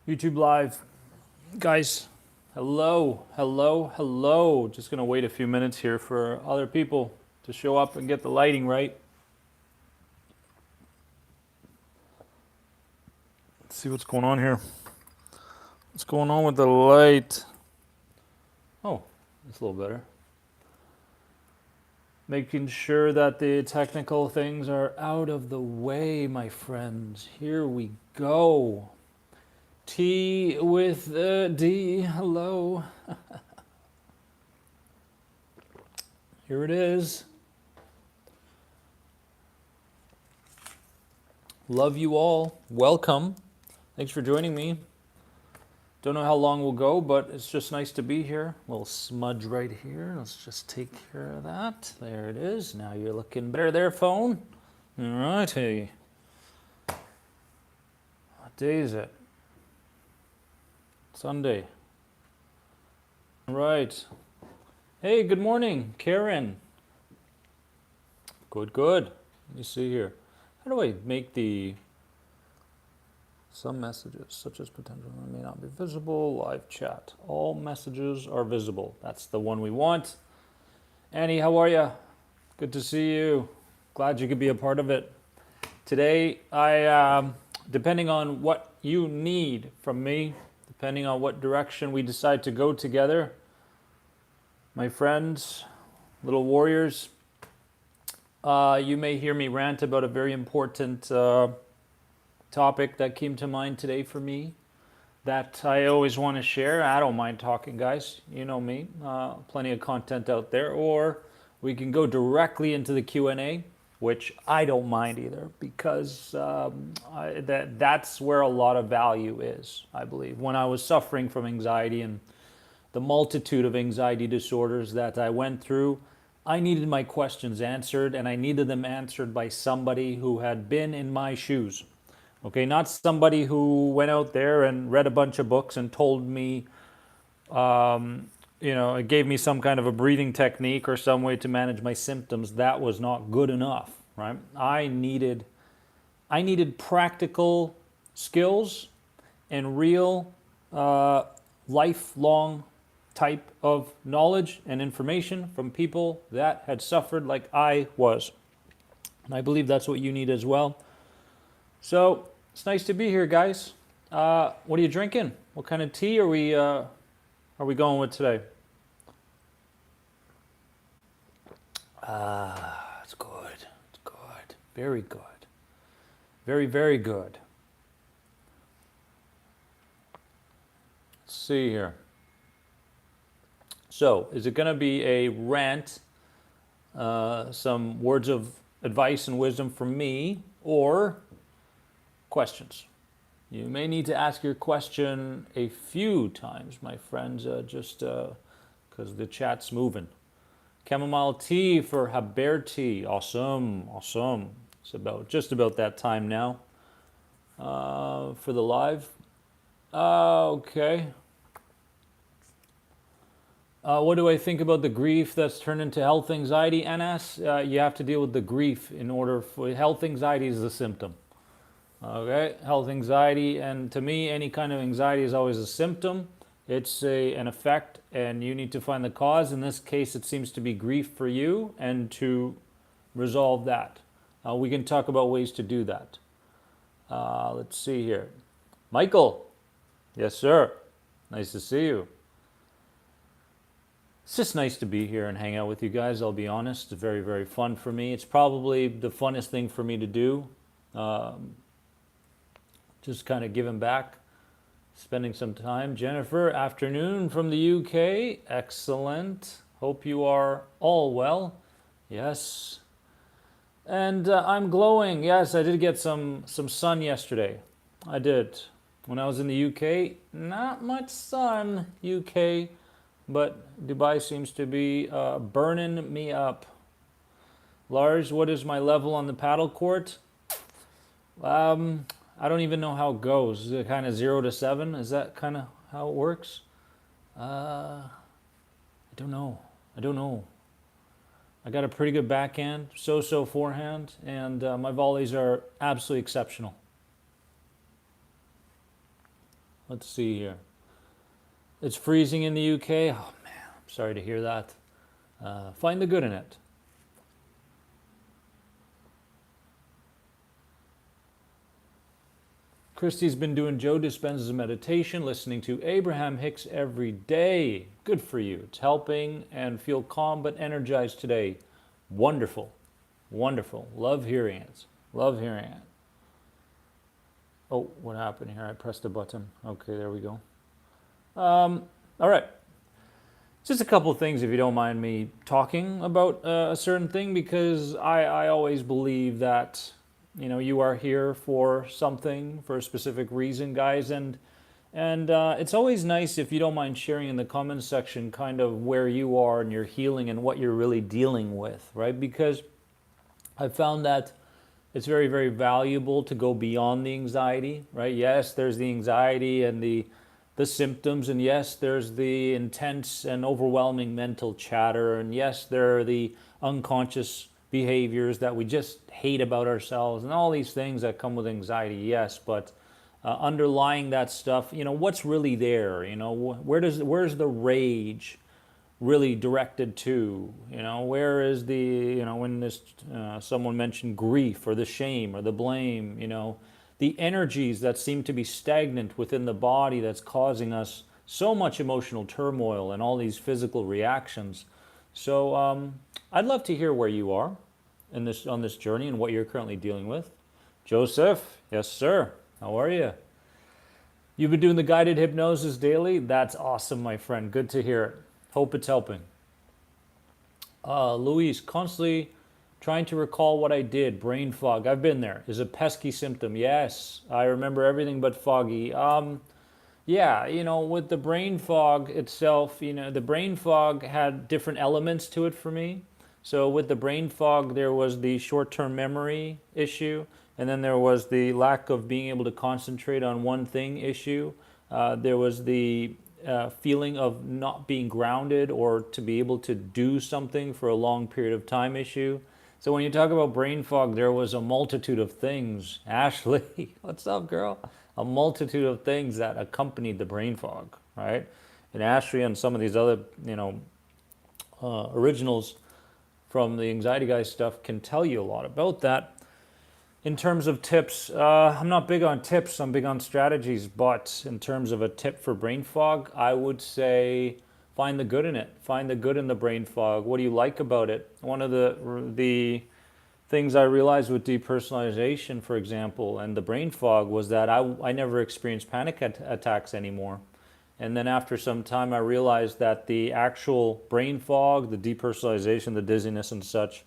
YouTube Live. Guys, hello, hello, hello. Just going to wait a few minutes here for other people to show up and get the lighting right. Let's see what's going on here. What's going on with the light? Oh, that's a little better. Making sure that the technical things are out of the way, my friends. Here we go. T with D. Hello. Here it is. Love you all. Welcome. Thanks for joining me. Don't know how long we'll go, but it's just nice to be here. A little smudge right here. Let's just take care of that. There it is. Now you're looking better there, phone. All right. Hey. What day is it? Sunday. All right. Hey, good morning, Karen. Good, good. Let me see here. How do I make some messages, such as potential, may not be visible, live chat. All messages are visible. That's the one we want. Annie, how are you? Good to see you. Glad you could be a part of it. Today, depending on what you need from me, depending on what direction we decide to go together, my friends, little warriors, you may hear me rant about a very important topic that came to mind today for me that I always want to share. I don't mind talking, guys. You know me. Plenty of content out there. Or we can go directly into the Q&A, which I don't mind either, because that's where a lot of value is, I believe. When I was suffering from anxiety and the multitude of anxiety disorders that I went through, I needed my questions answered, and I needed them answered by somebody who had been in my shoes. Okay, not somebody who went out there and read a bunch of books and told me, it gave me some kind of a breathing technique or some way to manage my symptoms. That was not good enough, right? I needed practical skills and real lifelong type of knowledge and information from people that had suffered like I was. And I believe that's what you need as well. So it's nice to be here, guys. What are you drinking? What kind of tea are we going with today? It's good. It's good. Very good. Very, very good. Let's see here. So, is it going to be a rant, some words of advice and wisdom from me, or questions? You may need to ask your question a few times, my friends, just because the chat's moving. Chamomile tea for Haberti. Awesome, awesome. It's just about that time now for the live. Okay. What do I think about the grief that's turned into health anxiety, Anas? You have to deal with the grief in order for health anxiety is the symptom. Okay, health anxiety, and to me, any kind of anxiety is always a symptom. It's an effect, and you need to find the cause. In this case, it seems to be grief for you, and to resolve that. We can talk about ways to do that. Let's see here. Michael. Yes, sir. Nice to see you. It's just nice to be here and hang out with you guys, I'll be honest. It's very, very fun for me. It's probably the funnest thing for me to do. Just kind of giving back, spending some time. Jennifer, afternoon from the UK. Excellent. Hope you are all well. Yes. And I'm glowing. Yes, I did get some sun yesterday. I did. When I was in the UK, not much sun, UK. But Dubai seems to be burning me up. Lars, what is my level on the paddle court? I don't even know how it goes. Is it kind of 0 to 7? Is that kind of how it works? I don't know. I don't know. I got a pretty good backhand, so-so forehand, and my volleys are absolutely exceptional. Let's see here. It's freezing in the UK. Oh man, I'm sorry to hear that. Find the good in it. Christy's been doing Joe Dispenza's meditation, listening to Abraham Hicks every day. Good for you. It's helping and feel calm but energized today. Wonderful. Wonderful. Love hearing it. Love hearing it. Oh, what happened here? I pressed a button. Okay, there we go. All right. Just a couple of things, if you don't mind me talking about a certain thing, because I always believe that, you are here for something, for a specific reason, guys, and it's always nice if you don't mind sharing in the comments section kind of where you are in your healing and what you're really dealing with, right? Because I found that it's very, very valuable to go beyond the anxiety, right? Yes, there's the anxiety and the symptoms, and yes, there's the intense and overwhelming mental chatter, and yes, there are the unconscious behaviors that we just hate about ourselves, and all these things that come with anxiety, yes, but underlying that stuff, what's really there? Where's the rage really directed to? Where is the, when this someone mentioned grief or the shame or the blame, the energies that seem to be stagnant within the body that's causing us so much emotional turmoil and all these physical reactions. So I'd love to hear where you are on this journey and what you're currently dealing with. Joseph, yes sir, how are you? You've been doing the guided hypnosis daily? That's awesome, my friend. Good to hear it. Hope it's helping. Luis, constantly trying to recall what I did. Brain fog. I've been there. Is a pesky symptom. Yes, I remember everything but foggy. Yeah, with the brain fog itself, the brain fog had different elements to it for me. So with the brain fog, there was the short-term memory issue, and then there was the lack of being able to concentrate on one thing issue. There was the feeling of not being grounded or to be able to do something for a long period of time issue. So when you talk about brain fog, there was a multitude of things. Ashley, what's up, girl? A multitude of things that accompanied the brain fog, right? And Ashley and some of these other, originals from the Anxiety Guys stuff can tell you a lot about that. In terms of tips, I'm not big on tips, I'm big on strategies, but in terms of a tip for brain fog, I would say find the good in it. Find the good in the brain fog. What do you like about it? One of the things I realized with depersonalization, for example, and the brain fog was that I never experienced panic attacks anymore. And then after some time, I realized that the actual brain fog, the depersonalization, the dizziness and such,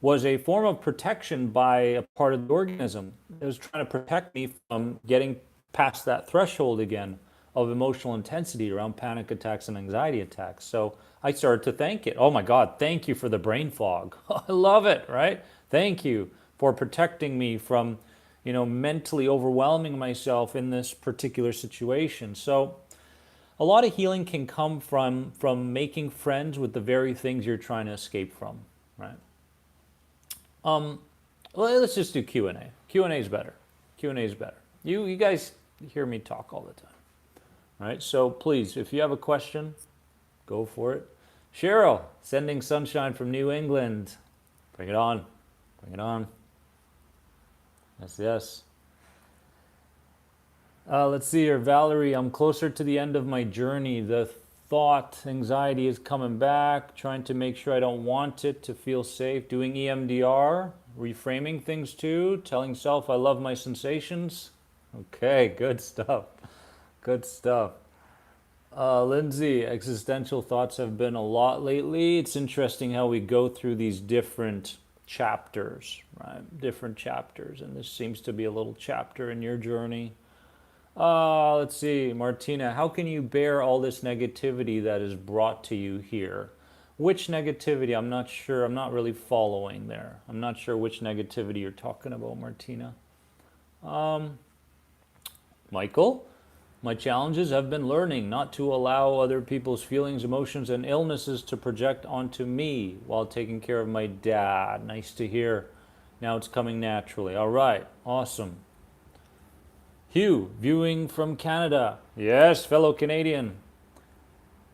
was a form of protection by a part of the organism. It was trying to protect me from getting past that threshold again of emotional intensity around panic attacks and anxiety attacks. So I started to thank it. Oh my God, thank you for the brain fog. I love it, right? Thank you for protecting me from, mentally overwhelming myself in this particular situation. So a lot of healing can come from making friends with the very things you're trying to escape from, right? Well, let's just do Q&A. Q&A is better. Q&A is better. You guys hear me talk all the time. All right, so please, if you have a question, go for it. Cheryl, sending sunshine from New England. Bring it on. Bring it on. Yes, yes. Let's see here. Valerie, I'm closer to the end of my journey. The thought, anxiety is coming back, trying to make sure I don't want it, to feel safe, doing EMDR, reframing things too, telling self I love my sensations. Okay, good stuff. Good stuff. Lindsay, existential thoughts have been a lot lately. It's interesting how we go through these different chapters, right? Different chapters, and this seems to be a little chapter in your journey. Let's see, Martina, how can you bear all this negativity that is brought to you here? Which negativity? I'm not sure. I'm not really following there. I'm not sure which negativity you're talking about, Martina. Michael, my challenges have been learning not to allow other people's feelings, emotions, and illnesses to project onto me while taking care of my dad. Nice to hear. Now it's coming naturally. All right, awesome. Hugh, viewing from Canada. Yes, fellow Canadian.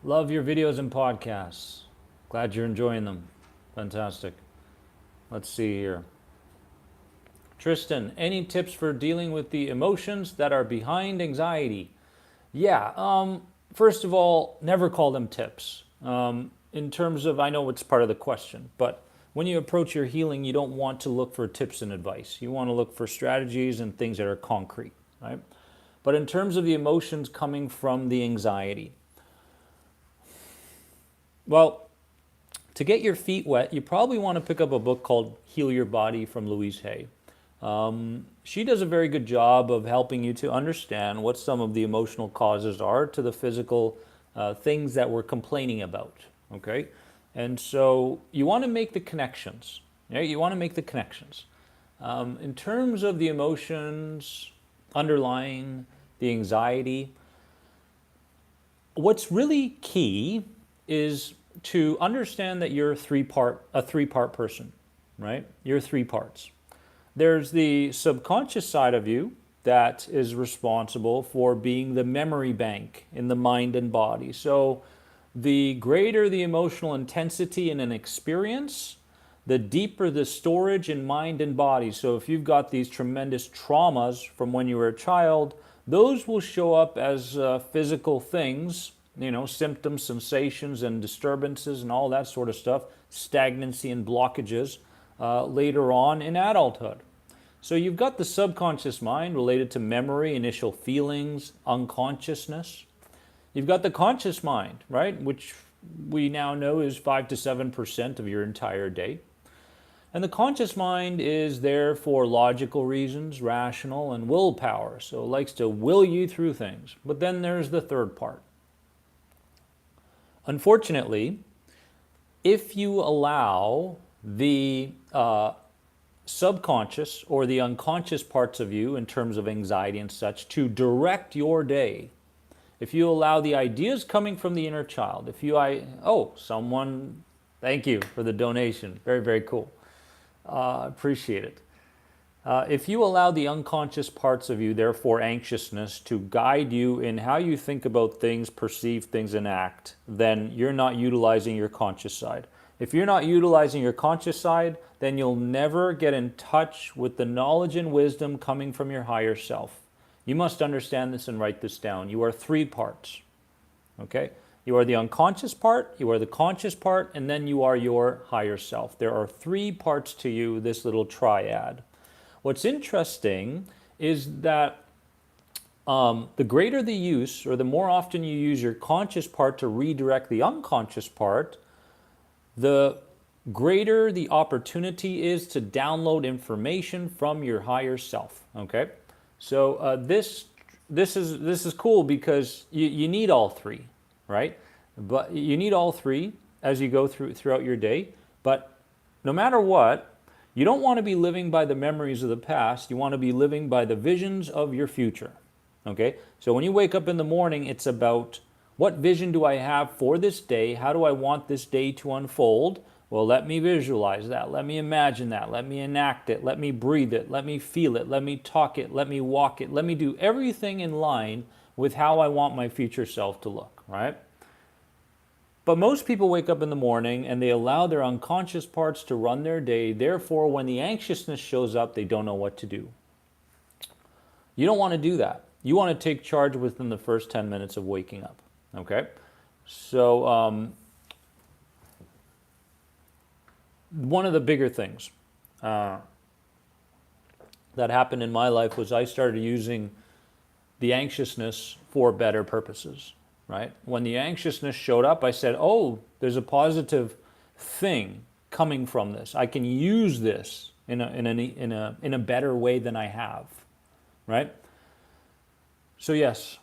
Love your videos and podcasts. Glad you're enjoying them. Fantastic. Let's see here. Tristan, any tips for dealing with the emotions that are behind anxiety? Yeah, first of all, never call them tips. In terms of, I know it's part of the question, but when you approach your healing, you don't want to look for tips and advice. You want to look for strategies and things that are concrete, right? But in terms of the emotions coming from the anxiety, well, to get your feet wet, you probably want to pick up a book called Heal Your Body from Louise Hay. She does a very good job of helping you to understand what some of the emotional causes are to the physical things that we're complaining about, okay? And so you want to make the connections, right? You want to make the connections. In terms of the emotions underlying the anxiety, what's really key is to understand that you're a three-part person, right? You're three parts. There's the subconscious side of you that is responsible for being the memory bank in the mind and body. So the greater the emotional intensity in an experience, the deeper the storage in mind and body. So if you've got these tremendous traumas from when you were a child, those will show up as physical things, symptoms, sensations, and disturbances and all that sort of stuff, stagnancy and blockages later on in adulthood. So you've got the subconscious mind related to memory, initial feelings, unconsciousness. You've got the conscious mind, right, which we now know is 5 to 7% of your entire day. And the conscious mind is there for logical reasons, rational, and willpower. So it likes to will you through things. But then there's the third part. Unfortunately, if you allow the subconscious or the unconscious parts of you in terms of anxiety and such to direct your day, if you allow the ideas coming from the inner child, thank you for the donation. Very, very cool. Appreciate it. If you allow the unconscious parts of you, therefore anxiousness, to guide you in how you think about things, perceive things, and act, then you're not utilizing your conscious side. If you're not utilizing your conscious side, then you'll never get in touch with the knowledge and wisdom coming from your higher self. You must understand this and write this down. You are three parts, okay? You are the unconscious part, you are the conscious part, and then you are your higher self. There are three parts to you, this little triad. What's interesting is that the greater the use, or the more often you use your conscious part to redirect the unconscious part, the greater the opportunity is to download information from your higher self. Okay, so this is cool because you need all three, right? But you need all three as you go throughout your day. But no matter what, you don't want to be living by the memories of the past. You want to be living by the visions of your future. Okay, so when you wake up in the morning, it's about what vision do I have for this day? How do I want this day to unfold? Well, let me visualize that. Let me imagine that. Let me enact it. Let me breathe it. Let me feel it. Let me talk it. Let me walk it. Let me do everything in line with how I want my future self to look, right? But most people wake up in the morning and they allow their unconscious parts to run their day. Therefore, when the anxiousness shows up, they don't know what to do. You don't want to do that. You want to take charge within the first 10 minutes of waking up. Okay? So, one of the bigger things that happened in my life was I started using the anxiousness for better purposes, right? When the anxiousness showed up, I said, oh, there's a positive thing coming from this. I can use this in a better way than I have, right? So yes,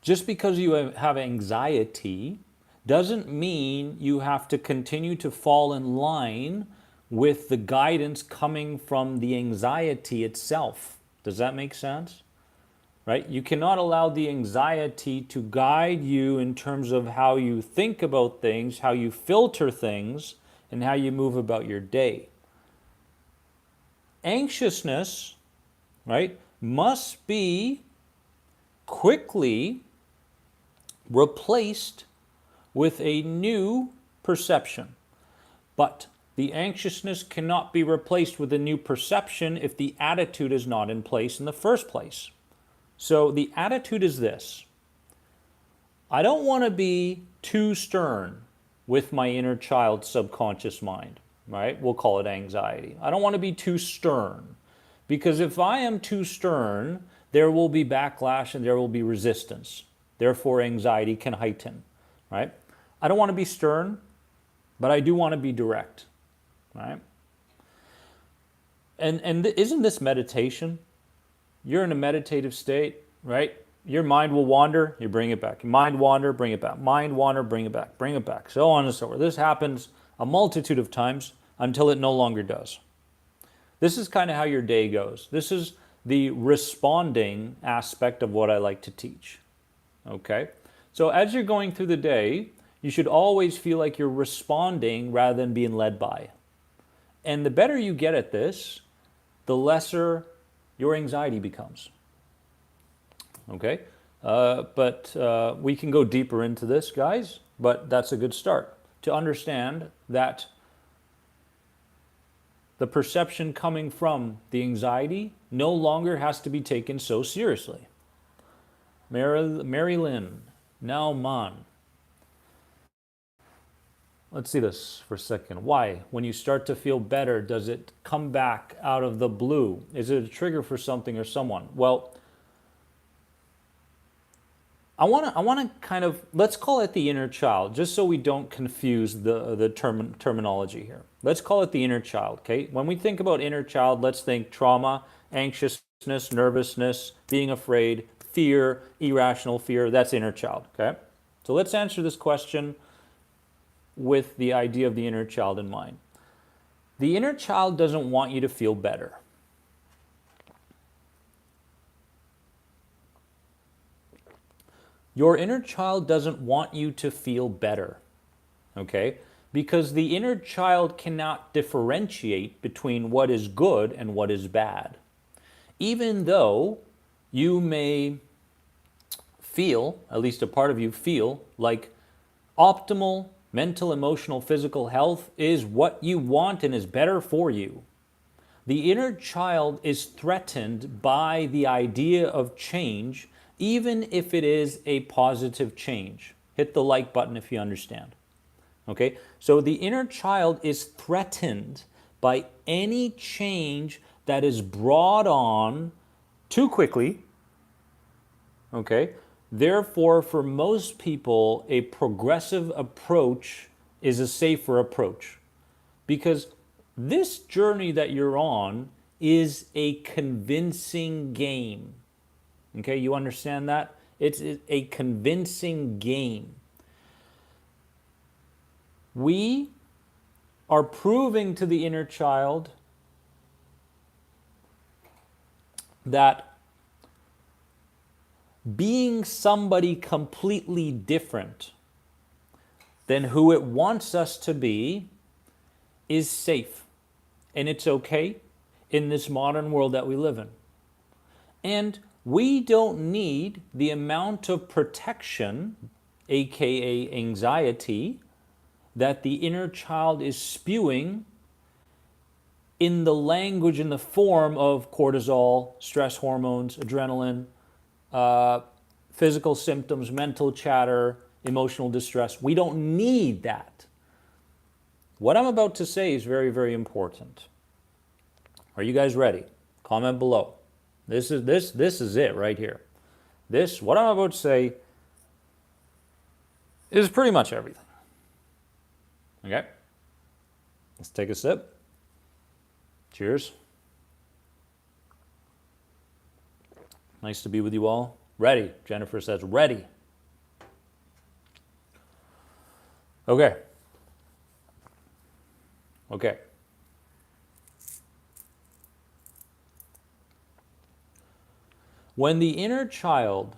just because you have anxiety doesn't mean you have to continue to fall in line with the guidance coming from the anxiety itself. Does that make sense? Right? You cannot allow the anxiety to guide you in terms of how you think about things, how you filter things, and how you move about your day. Anxiousness, right, must be quickly replaced with a new perception. But the anxiousness cannot be replaced with a new perception if the attitude is not in place in the first place. So the attitude is this: I don't want to be too stern with my inner child subconscious mind, right? We'll call it anxiety. I don't want to be too stern, because if I am too stern, there will be backlash and there will be resistance. Therefore, anxiety can heighten, right? I don't want to be stern, but I do want to be direct, right? And isn't this meditation? You're in a meditative state, right? Your mind will wander, you bring it back. Your mind wander, bring it back. Mind wander, bring it back, so on and so forth. This happens a multitude of times until it no longer does. This is kind of how your day goes. This is the responding aspect of what I like to teach. Okay? So as you're going through the day, you should always feel like you're responding rather than being led by. And the better you get at this, the lesser your anxiety becomes. Okay? But we can go deeper into this, guys, but that's a good start to understand that the perception coming from the anxiety no longer has to be taken so seriously. Mary Lynn, now man. Let's see this for a second. Why? When you start to feel better, does it come back out of the blue? Is it a trigger for something or someone? Well, I want to kind of, let's call it the inner child, just so we don't confuse the terminology here. Let's call it the inner child, okay? When we think about inner child, let's think trauma, anxiousness, nervousness, being afraid, fear, irrational fear. That's inner child, okay? So let's answer this question with the idea of the inner child in mind. The inner child doesn't want you to feel better. Your inner child doesn't want you to feel better, okay? Because the inner child cannot differentiate between what is good and what is bad. Even though you may feel, at least a part of you feel, like optimal mental, emotional, physical health is what you want and is better for you. The inner child is threatened by the idea of change, even if it is a positive change. Hit the like button if you understand. Okay? So the inner child is threatened by any change that is brought on too quickly. Okay? Therefore, for most people, a progressive approach is a safer approach, because this journey that you're on is a convincing game. Okay, you understand that? It's a convincing game. We are proving to the inner child that being somebody completely different than who it wants us to be is safe. And it's okay in this modern world that we live in. And we don't need the amount of protection, aka anxiety, that the inner child is spewing in the language, in the form of cortisol, stress hormones, adrenaline, physical symptoms, mental chatter, emotional distress. We don't need that. What I'm about to say is very, very important. Are you guys ready? Comment below. This is it right here. What I'm about to say is pretty much everything. Okay? Let's take a sip. Cheers. Nice to be with you all. Ready. Jennifer says ready. Okay. When the inner child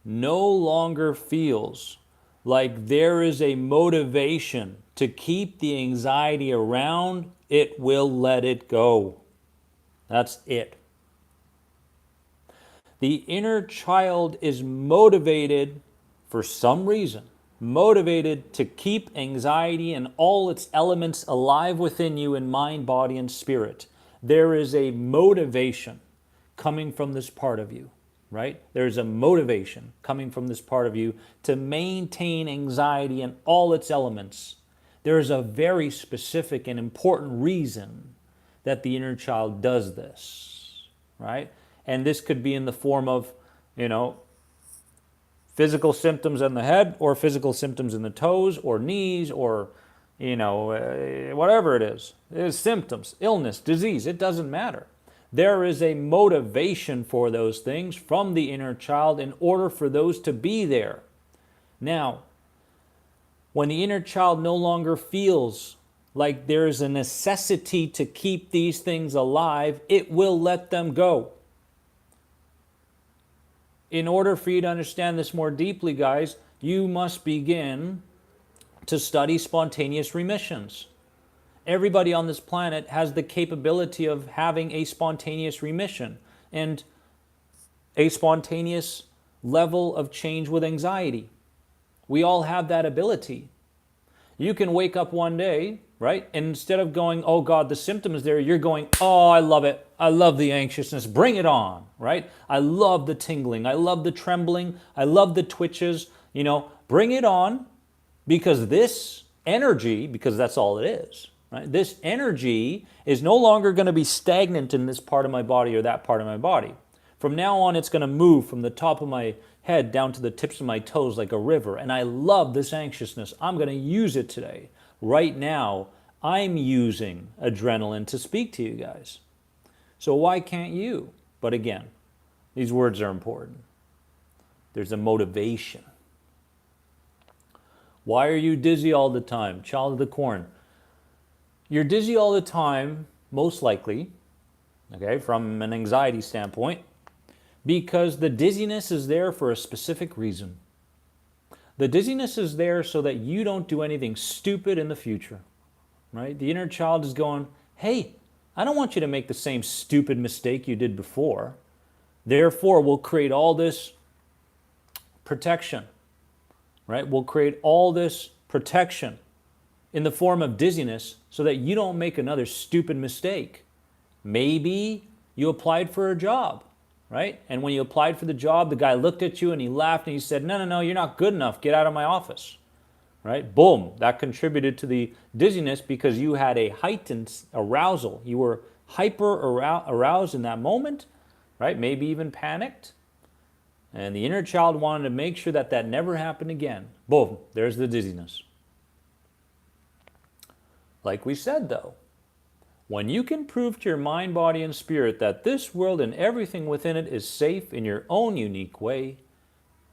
no longer feels like there is a motivation to keep the anxiety around, it will let it go. That's it. The inner child is motivated for some reason, motivated to keep anxiety and all its elements alive within you in mind, body, and spirit. There is a motivation coming from this part of you, right? There's a motivation coming from this part of you to maintain anxiety and all its elements. There is a very specific and important reason that the inner child does this, right? And this could be in the form of, physical symptoms in the head or physical symptoms in the toes or knees or, whatever it is. It's symptoms, illness, disease, it doesn't matter. There is a motivation for those things from the inner child in order for those to be there. Now, when the inner child no longer feels like there is a necessity to keep these things alive, it will let them go. In order for you to understand this more deeply, guys, you must begin to study spontaneous remissions. Everybody on this planet has the capability of having a spontaneous remission and a spontaneous level of change with anxiety. We all have that ability. You can wake up one day, right? And instead of going, oh God, the symptom is there, you're going, oh, I love it. I love the anxiousness. Bring it on, right? I love the tingling. I love the trembling. I love the twitches. Bring it on, because this energy, because that's all it is, right? This energy is no longer going to be stagnant in this part of my body or that part of my body. From now on, it's going to move from the top of my head down to the tips of my toes like a river. And I love this anxiousness. I'm going to use it today. Right now, I'm using adrenaline to speak to you guys. So why can't you? But again, these words are important. There's a motivation. Why are you dizzy all the time? Child of the corn. You're dizzy all the time, most likely, okay, from an anxiety standpoint, because the dizziness is there for a specific reason. The dizziness is there so that you don't do anything stupid in the future, right? The inner child is going, hey, I don't want you to make the same stupid mistake you did before. Therefore, we'll create all this protection, right? We'll create all this protection in the form of dizziness so that you don't make another stupid mistake. Maybe you applied for a job, right? And when you applied for the job, the guy looked at you and he laughed and he said, no, you're not good enough. Get out of my office, right? Boom. That contributed to the dizziness because you had a heightened arousal. You were hyper aroused in that moment, right? Maybe even panicked. And the inner child wanted to make sure that that never happened again. Boom. There's the dizziness. Like we said, though, when you can prove to your mind, body, and spirit that this world and everything within it is safe in your own unique way,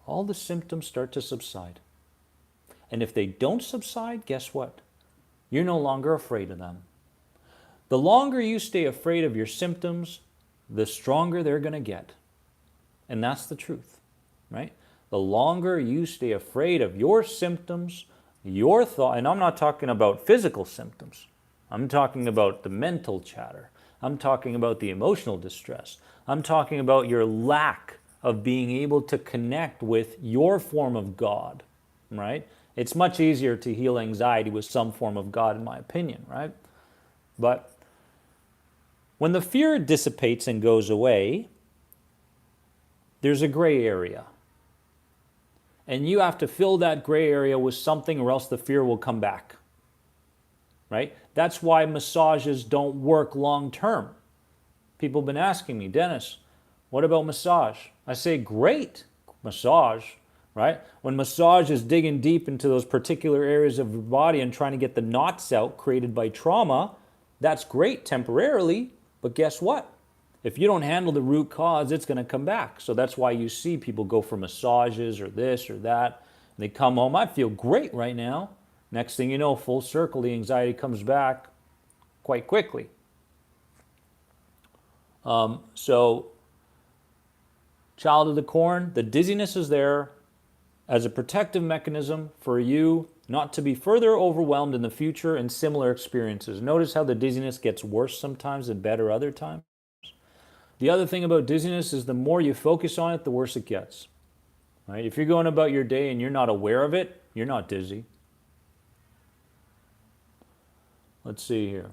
all the symptoms start to subside. And if they don't subside, guess what? You're no longer afraid of them. The longer you stay afraid of your symptoms, the stronger they're going to get. And that's the truth, right? The longer you stay afraid of your symptoms, your thought, and I'm not talking about physical symptoms. I'm talking about the mental chatter. I'm talking about the emotional distress. I'm talking about your lack of being able to connect with your form of God, right? It's much easier to heal anxiety with some form of God, in my opinion, right? But when the fear dissipates and goes away, there's a gray area. And you have to fill that gray area with something or else the fear will come back, right? That's why massages don't work long term. People have been asking me, Dennis, what about massage? I say, great, massage, right? When massage is digging deep into those particular areas of your body and trying to get the knots out created by trauma, that's great temporarily, but guess what? If you don't handle the root cause, it's going to come back. So that's why you see people go for massages or this or that. And they come home, I feel great right now. Next thing you know, full circle, the anxiety comes back quite quickly. So Child of the corn, the dizziness is there as a protective mechanism for you not to be further overwhelmed in the future in similar experiences. Notice how the dizziness gets worse sometimes and better other times. The other thing about dizziness is the more you focus on it, the worse it gets. Right? If you're going about your day and you're not aware of it, you're not dizzy. Let's see here.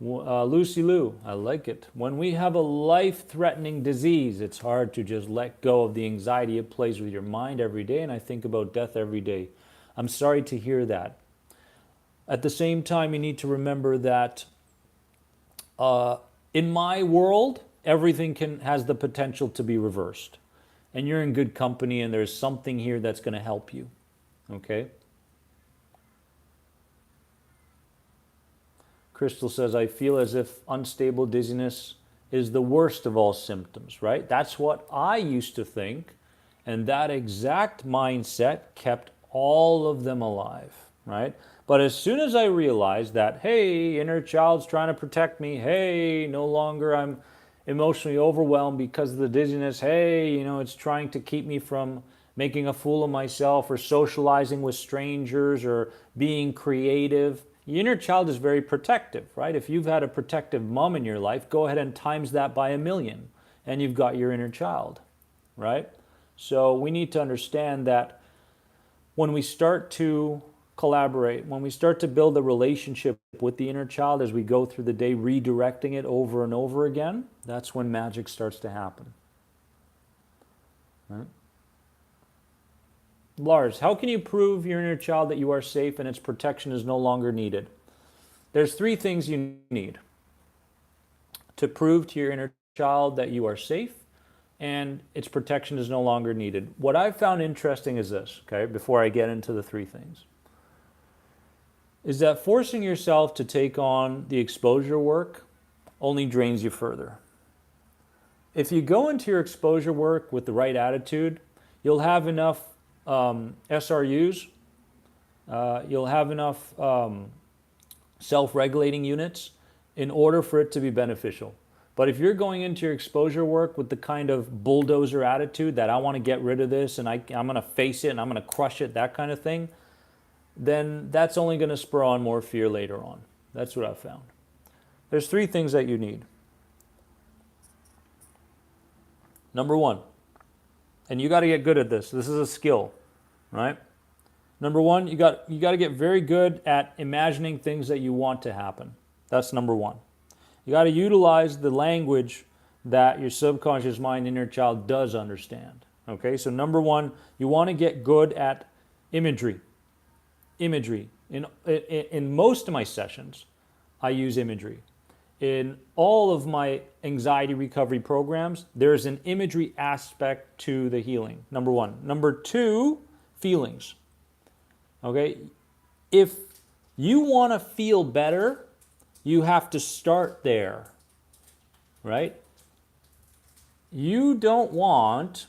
Lucy Lou, I like it. When we have a life-threatening disease, it's hard to just let go of the anxiety it plays with your mind every day, and I think about death every day. I'm sorry to hear that. At the same time, you need to remember that in my world, everything has the potential to be reversed. And you're in good company, and there's something here that's going to help you. Okay? Crystal says, I feel as if unstable dizziness is the worst of all symptoms, right? That's what I used to think, and that exact mindset kept all of them alive, right? But as soon as I realized that, hey, inner child's trying to protect me, hey, no longer I'm emotionally overwhelmed because of the dizziness, hey, it's trying to keep me from making a fool of myself or socializing with strangers or being creative. The inner child is very protective, right? If you've had a protective mom in your life, go ahead and times that by 1,000,000, and you've got your inner child, right? So we need to understand that when we start to collaborate, when we start to build a relationship with the inner child as we go through the day, redirecting it over and over again, that's when magic starts to happen. Right? Lars, how can you prove your inner child that you are safe and its protection is no longer needed? There's 3 things you need to prove to your inner child that you are safe and its protection is no longer needed. What I've found interesting is this, okay, before I get into the 3 things, is that forcing yourself to take on the exposure work only drains you further. If you go into your exposure work with the right attitude, you'll have enough SRUs, you'll have enough self-regulating units in order for it to be beneficial. But if you're going into your exposure work with the kind of bulldozer attitude that I want to get rid of this and I'm going to face it and I'm going to crush it, that kind of thing, then that's only going to spur on more fear later on. That's what I've found. There's 3 things that you need. Number 1, and you got to get good at this. This is a skill, right? Number 1, you got to get very good at imagining things that you want to happen. That's number 1. You got to utilize the language that your subconscious mind, inner child does understand. Okay, so number 1, you want to get good at imagery. Imagery. In most of my sessions, I use imagery. In all of my anxiety recovery programs, there's an imagery aspect to the healing, number 1. Number 2, feelings. Okay? If you want to feel better, you have to start there, right? You don't want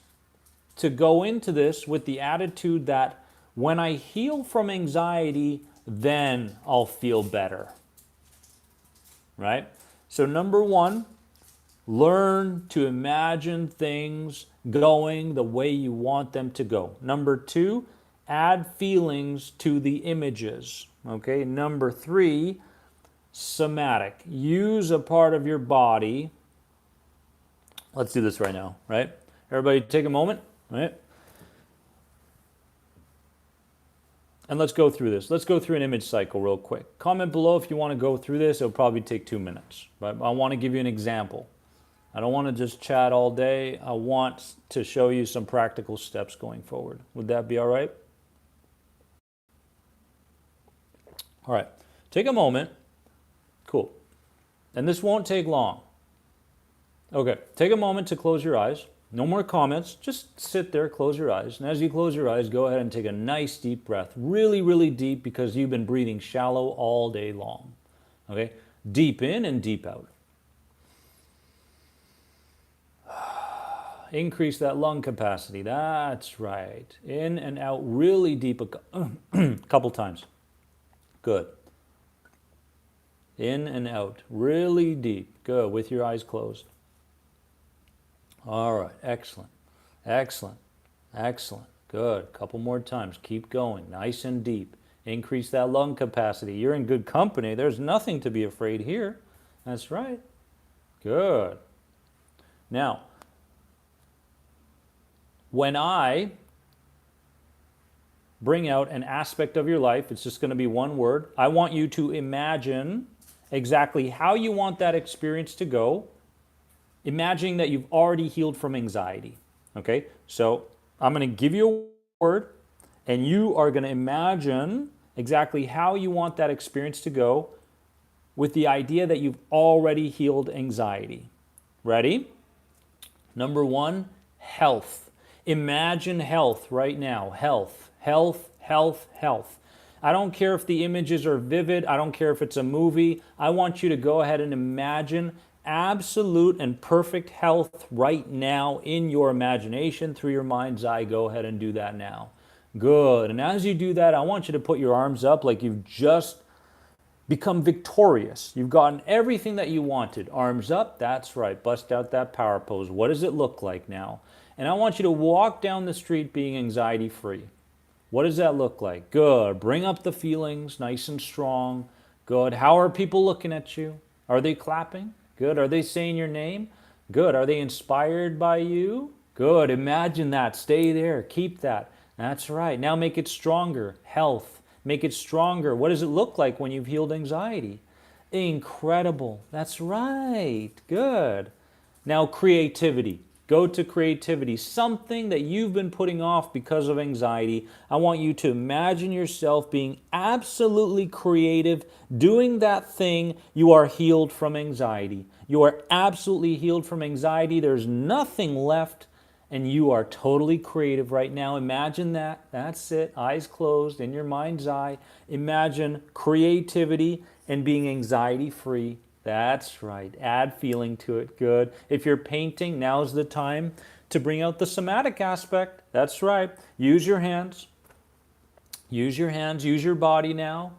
to go into this with the attitude that when I heal from anxiety, then I'll feel better, right? So number 1, learn to imagine things going the way you want them to go. Number 2, add feelings to the images. Okay. Number 3, somatic. Use a part of your body. Let's do this right now, right? Everybody take a moment, right? And let's go through this. Let's go through an image cycle real quick. Comment below if you want to go through this. It'll probably take 2 minutes. But I want to give you an example. I don't want to just chat all day. I want to show you some practical steps going forward. Would that be all right? All right. Take a moment. Cool. And this won't take long. Okay. Take a moment to close your eyes. No more comments. Just sit there, close your eyes. And as you close your eyes, go ahead and take a nice deep breath. Really, really deep because you've been breathing shallow all day long. Okay? Deep in and deep out. Increase that lung capacity. That's right. In and out really deep a couple times. Good. In and out. Really deep. Good. With your eyes closed. All right. Excellent. Excellent. Excellent. Good. Couple more times. Keep going. Nice and deep. Increase that lung capacity. You're in good company. There's nothing to be afraid here. That's right. Good. Now, when I bring out an aspect of your life, it's just going to be one word. I want you to imagine exactly how you want that experience to go, imagining that you've already healed from anxiety. Okay? So I'm going to give you a word, and you are going to imagine exactly how you want that experience to go with the idea that you've already healed anxiety. Ready? Number one, health. Imagine health right now. Health, health, health, health. I don't care if the images are vivid. I don't care if it's a movie. I want you to go ahead and imagine absolute and perfect health right now in your imagination through your mind's eye. Go ahead and do that now. Good. And as you do that, I want you to put your arms up like you've just become victorious. You've gotten everything that you wanted. Arms up. That's right. Bust out that power pose. What does it look like now? And I want you to walk down the street being anxiety free. What does that look like? Good. Bring up the feelings nice and strong. Good. How are people looking at you? Are they clapping? Good. Are they saying your name? Good. Are they inspired by you? Good. Imagine that. Stay there. Keep that. That's right. Now make it stronger. Health. Make it stronger. What does it look like when you've healed anxiety? Incredible. That's right. Good. Now creativity. Go to creativity. Something that you've been putting off because of anxiety. I want you to imagine yourself being absolutely creative, doing that thing. You are healed from anxiety. You are absolutely healed from anxiety. There's nothing left, and you are totally creative right now. Imagine that. That's it. Eyes closed, in your mind's eye. Imagine creativity and being anxiety-free. That's right. Add feeling to it. Good. If you're painting, now's the time to bring out the somatic aspect. That's right. Use your hands. Use your hands. Use your body now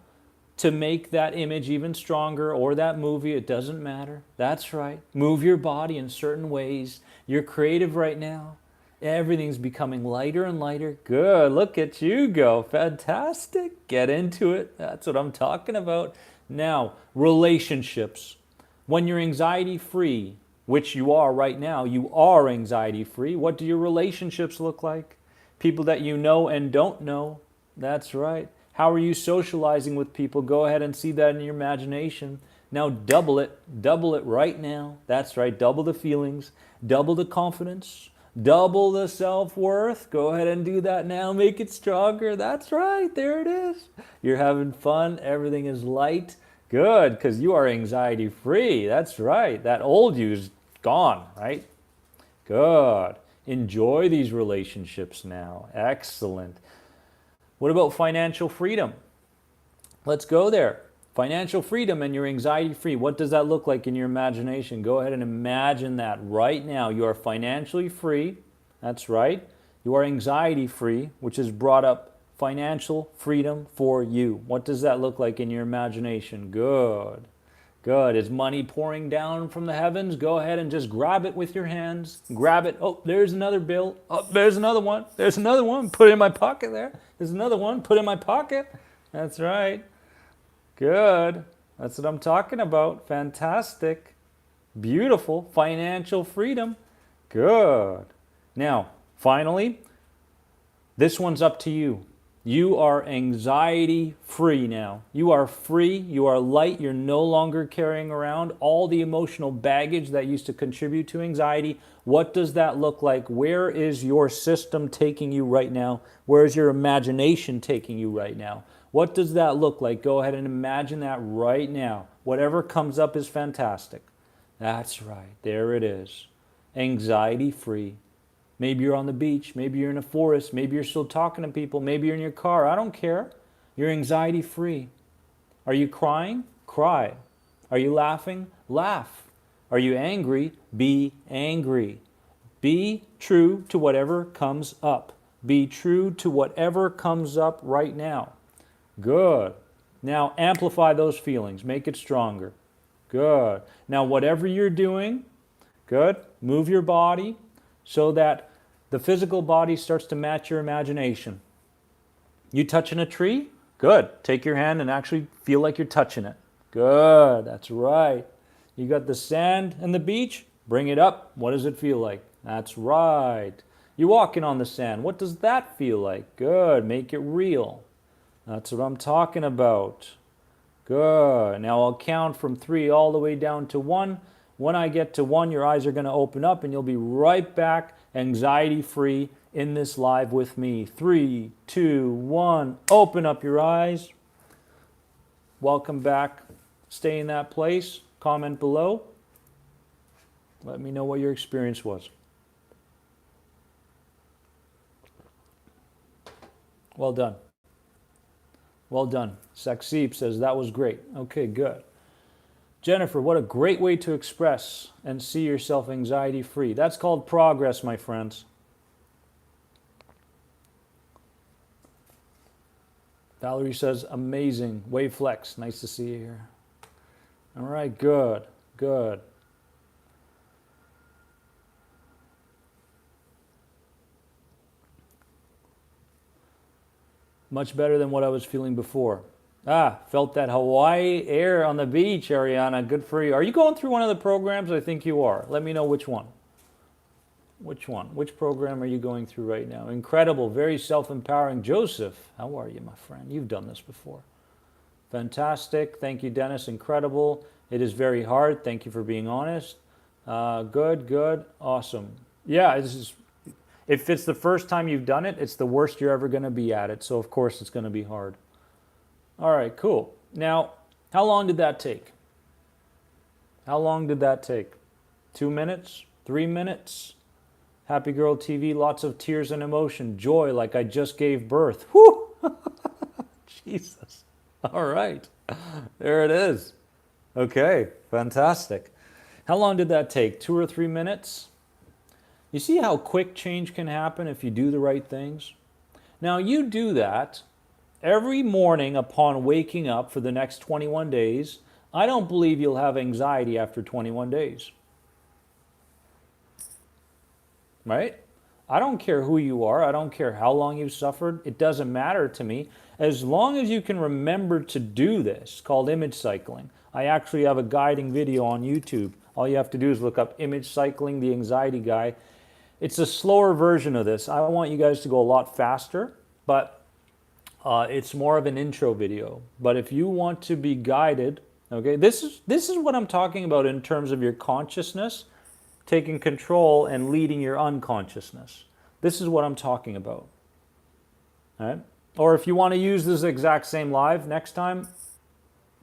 to make that image even stronger, or that movie. It doesn't matter. That's right. Move your body in certain ways. You're creative right now. Everything's becoming lighter and lighter. Good. Look at you go. Fantastic. Get into it. That's what I'm talking about. Now, relationships. When you're anxiety free, which you are right now, you are anxiety free. What do your relationships look like? People that you know and don't know. That's right. How are you socializing with people? Go ahead and see that in your imagination. Now double it. Double it right now. That's right. Double the feelings. Double the confidence. Double the self-worth. Go ahead and do that now. Make it stronger. That's right. There it is. You're having fun. Everything is light. Good, because you are anxiety-free. That's right. That old you's gone, right? Good. Enjoy these relationships now. Excellent. What about financial freedom? Let's go there. Financial freedom and you're anxiety-free. What does that look like in your imagination? Go ahead and imagine that right now. You are financially free. That's right. You are anxiety-free, which has brought up financial freedom for you. What does that look like in your imagination? Good. Good. Is money pouring down from the heavens? Go ahead and just grab it with your hands. Grab it. Oh, there's another bill. Oh, there's another one. There's another one. Put it in my pocket there. There's another one. Put it in my pocket. That's right. Good. That's what I'm talking about. Fantastic. Beautiful. Financial freedom. Good. Now, finally, this one's up to you. You are anxiety free now. You are free. You are light. You're no longer carrying around all the emotional baggage that used to contribute to anxiety. What does that look like? Where is your system taking you right now? Where is your imagination taking you right now? What does that look like? Go ahead and imagine that right now. Whatever comes up is fantastic. That's right. There it is. Anxiety free. Maybe you're on the beach. Maybe you're in a forest. Maybe you're still talking to people. Maybe you're in your car. I don't care. You're anxiety free. Are you crying? Cry. Are you laughing? Laugh. Are you angry? Be angry. Be true to whatever comes up. Be true to whatever comes up right now. Good. Now amplify those feelings. Make it stronger. Good. Now whatever you're doing, good, move your body so that The physical body starts to match your imagination. You touching a tree? Good. Take your hand and actually feel like you're touching it. Good. That's right. You got the sand and the beach? Bring it up. What does it feel like? That's right. You're walking on the sand. What does that feel like? Good. Make it real. That's what I'm talking about. Good. Now I'll count from 3 all the way down to 1. When I get to 1, your eyes are going to open up and you'll be right back anxiety-free in this live with me. 3, 2, 1. Open up your eyes. Welcome back. Stay in that place. Comment below. Let me know what your experience was. Well done. Well done. Saksib says that was great. Okay, good. Jennifer, what a great way to express and see yourself anxiety-free. That's called progress, my friends. Valerie says, amazing. Waveflex, nice to see you here. All right, good, good. Much better than what I was feeling before. Felt that Hawaii air on the beach, Ariana. Good for you. Are you going through one of the programs? I think you are. Let me know which one. Which one? Which program are you going through right now? Incredible. Very self-empowering. Joseph, how are you, my friend? You've done this before. Fantastic. Thank you, Dennis. Incredible. It is very hard. Thank you for being honest. Good, good. Awesome. Yeah, if it's the first time you've done it, it's the worst you're ever going to be at it. So, of course, it's going to be hard. All right, cool. Now, how long did that take? How long did that take? 2 minutes? 3 minutes? Happy Girl TV, lots of tears and emotion. Joy, like I just gave birth. Whew! Jesus. All right. There it is. Okay, fantastic. How long did that take? 2 or 3 minutes? You see how quick change can happen if you do the right things? Now, you do that every morning upon waking up for the next 21 days. I don't believe you'll have anxiety after 21 days. Right? I don't care who you are. I don't care how long you've suffered. It doesn't matter to me. As long as you can remember to do this, called image cycling. I actually have a guiding video on YouTube. All you have to do is look up image cycling, the anxiety guy. It's a slower version of this. I want you guys to go a lot faster, but it's more of an intro video. But if you want to be guided, okay, this is what I'm talking about in terms of your consciousness, taking control and leading your unconsciousness. This is what I'm talking about. All right? Or if you want to use this exact same live next time,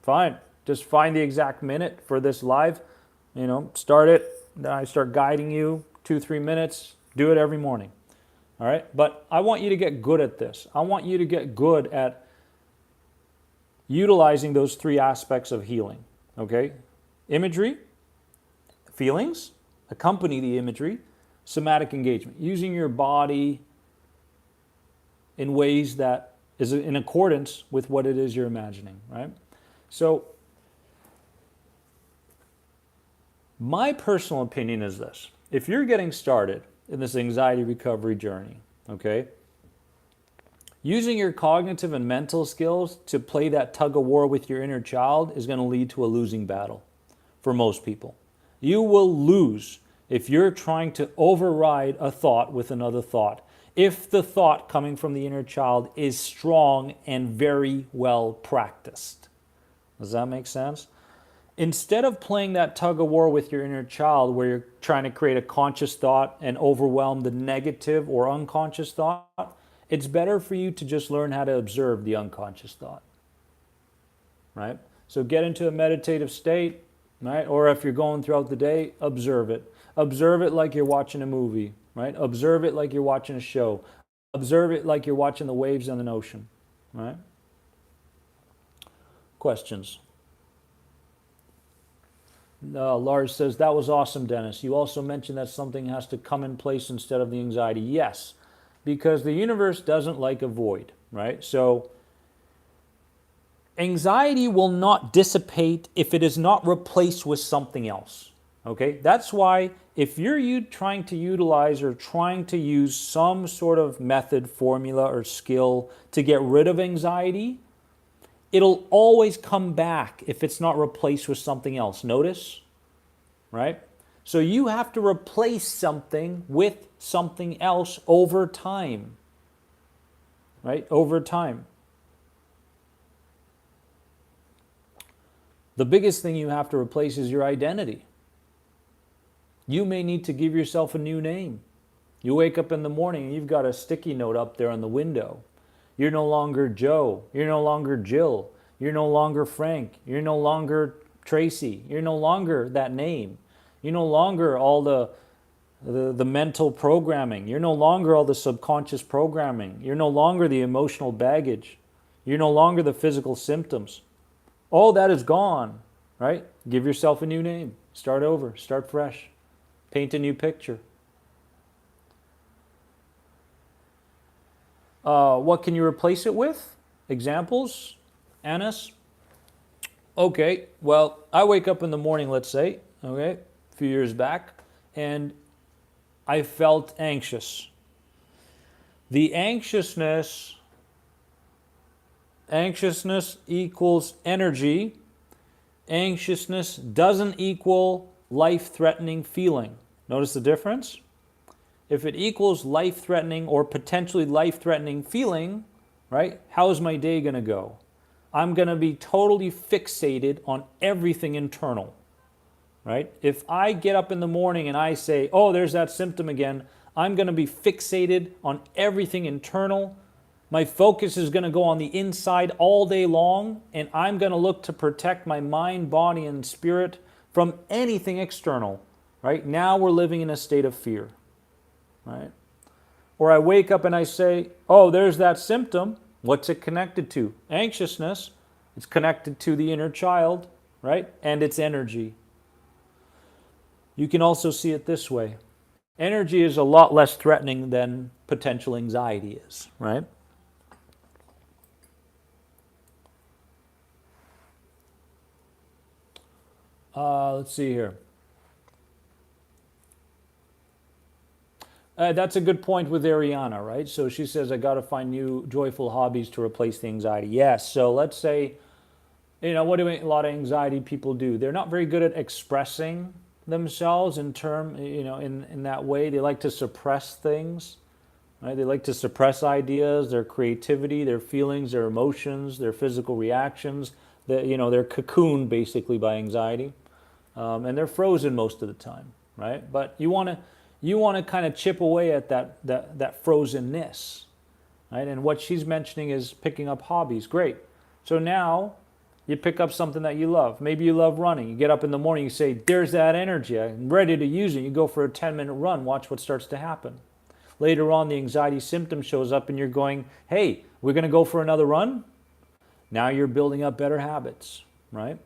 fine. Just find the exact minute for this live. You know, start it. Then I start guiding you 2-3 minutes. Do it every morning. All right? But I want you to get good at this. I want you to get good at utilizing those 3 aspects of healing. Okay? Imagery, feelings, accompany the imagery, somatic engagement. Using your body in ways that is in accordance with what it is you're imagining, right? So, my personal opinion is this. If you're getting started in this anxiety recovery journey, okay, using your cognitive and mental skills to play that tug of war with your inner child is going to lead to a losing battle for most people. You will lose if you're trying to override a thought with another thought. If the thought coming from the inner child is strong and very well practiced. Does that make sense? Instead of playing that tug of war with your inner child where you're trying to create a conscious thought and overwhelm the negative or unconscious thought, it's better for you to just learn how to observe the unconscious thought. Right? So get into a meditative state, right? Or if you're going throughout the day, observe it. Observe it like you're watching a movie, right? Observe it like you're watching a show. Observe it like you're watching the waves on an ocean, right? Questions? Lars says, that was awesome, Dennis. You also mentioned that something has to come in place instead of the anxiety. Yes, because the universe doesn't like a void, right? So anxiety will not dissipate if it is not replaced with something else. Okay, that's why if you're trying to utilize or trying to use some sort of method, formula, or skill to get rid of anxiety, it'll always come back if it's not replaced with something else. Notice, right? So you have to replace something with something else over time, right? Over time. The biggest thing you have to replace is your identity. You may need to give yourself a new name. You wake up in the morning and you've got a sticky note up there on the window. You're no longer Joe. You're no longer Jill. You're no longer Frank. You're no longer Tracy. You're no longer that name. You're no longer all the mental programming. You're no longer all the subconscious programming. You're no longer the emotional baggage. You're no longer the physical symptoms. All that is gone, right? Give yourself a new name. Start over. Start fresh. Paint a new picture. What can you replace it with? Examples? Anis? Okay, well, I wake up in the morning, let's say, okay, a few years back, and I felt anxious. The anxiousness equals energy. Anxiousness doesn't equal life-threatening feeling. Notice the difference? If it equals life-threatening or potentially life-threatening feeling, right, how is my day going to go? I'm going to be totally fixated on everything internal, right? If I get up in the morning and I say, oh, there's that symptom again, I'm going to be fixated on everything internal. My focus is going to go on the inside all day long, and I'm going to look to protect my mind, body, and spirit from anything external, right? Now we're living in a state of fear, right? Or I wake up and I say, oh, there's that symptom. What's it connected to? Anxiousness. It's connected to the inner child, right? And its energy. You can also see it this way. Energy is a lot less threatening than potential anxiety is, right? Let's see here. That's a good point with Ariana, right? So she says, I got to find new joyful hobbies to replace the anxiety. Yes, so let's say, what do a lot of anxiety people do? They're not very good at expressing themselves in that way. They like to suppress things, right? They like to suppress ideas, their creativity, their feelings, their emotions, their physical reactions. They're cocooned basically by anxiety, and they're frozen most of the time, right? But you want to kind of chip away at that frozenness, right? And what she's mentioning is picking up hobbies. Great. So now you pick up something that you love. Maybe you love running. You get up in the morning, you say, there's that energy. I'm ready to use it. You go for a 10-minute run. Watch what starts to happen. Later on, the anxiety symptom shows up and you're going, hey, we're going to go for another run? Now you're building up better habits, right?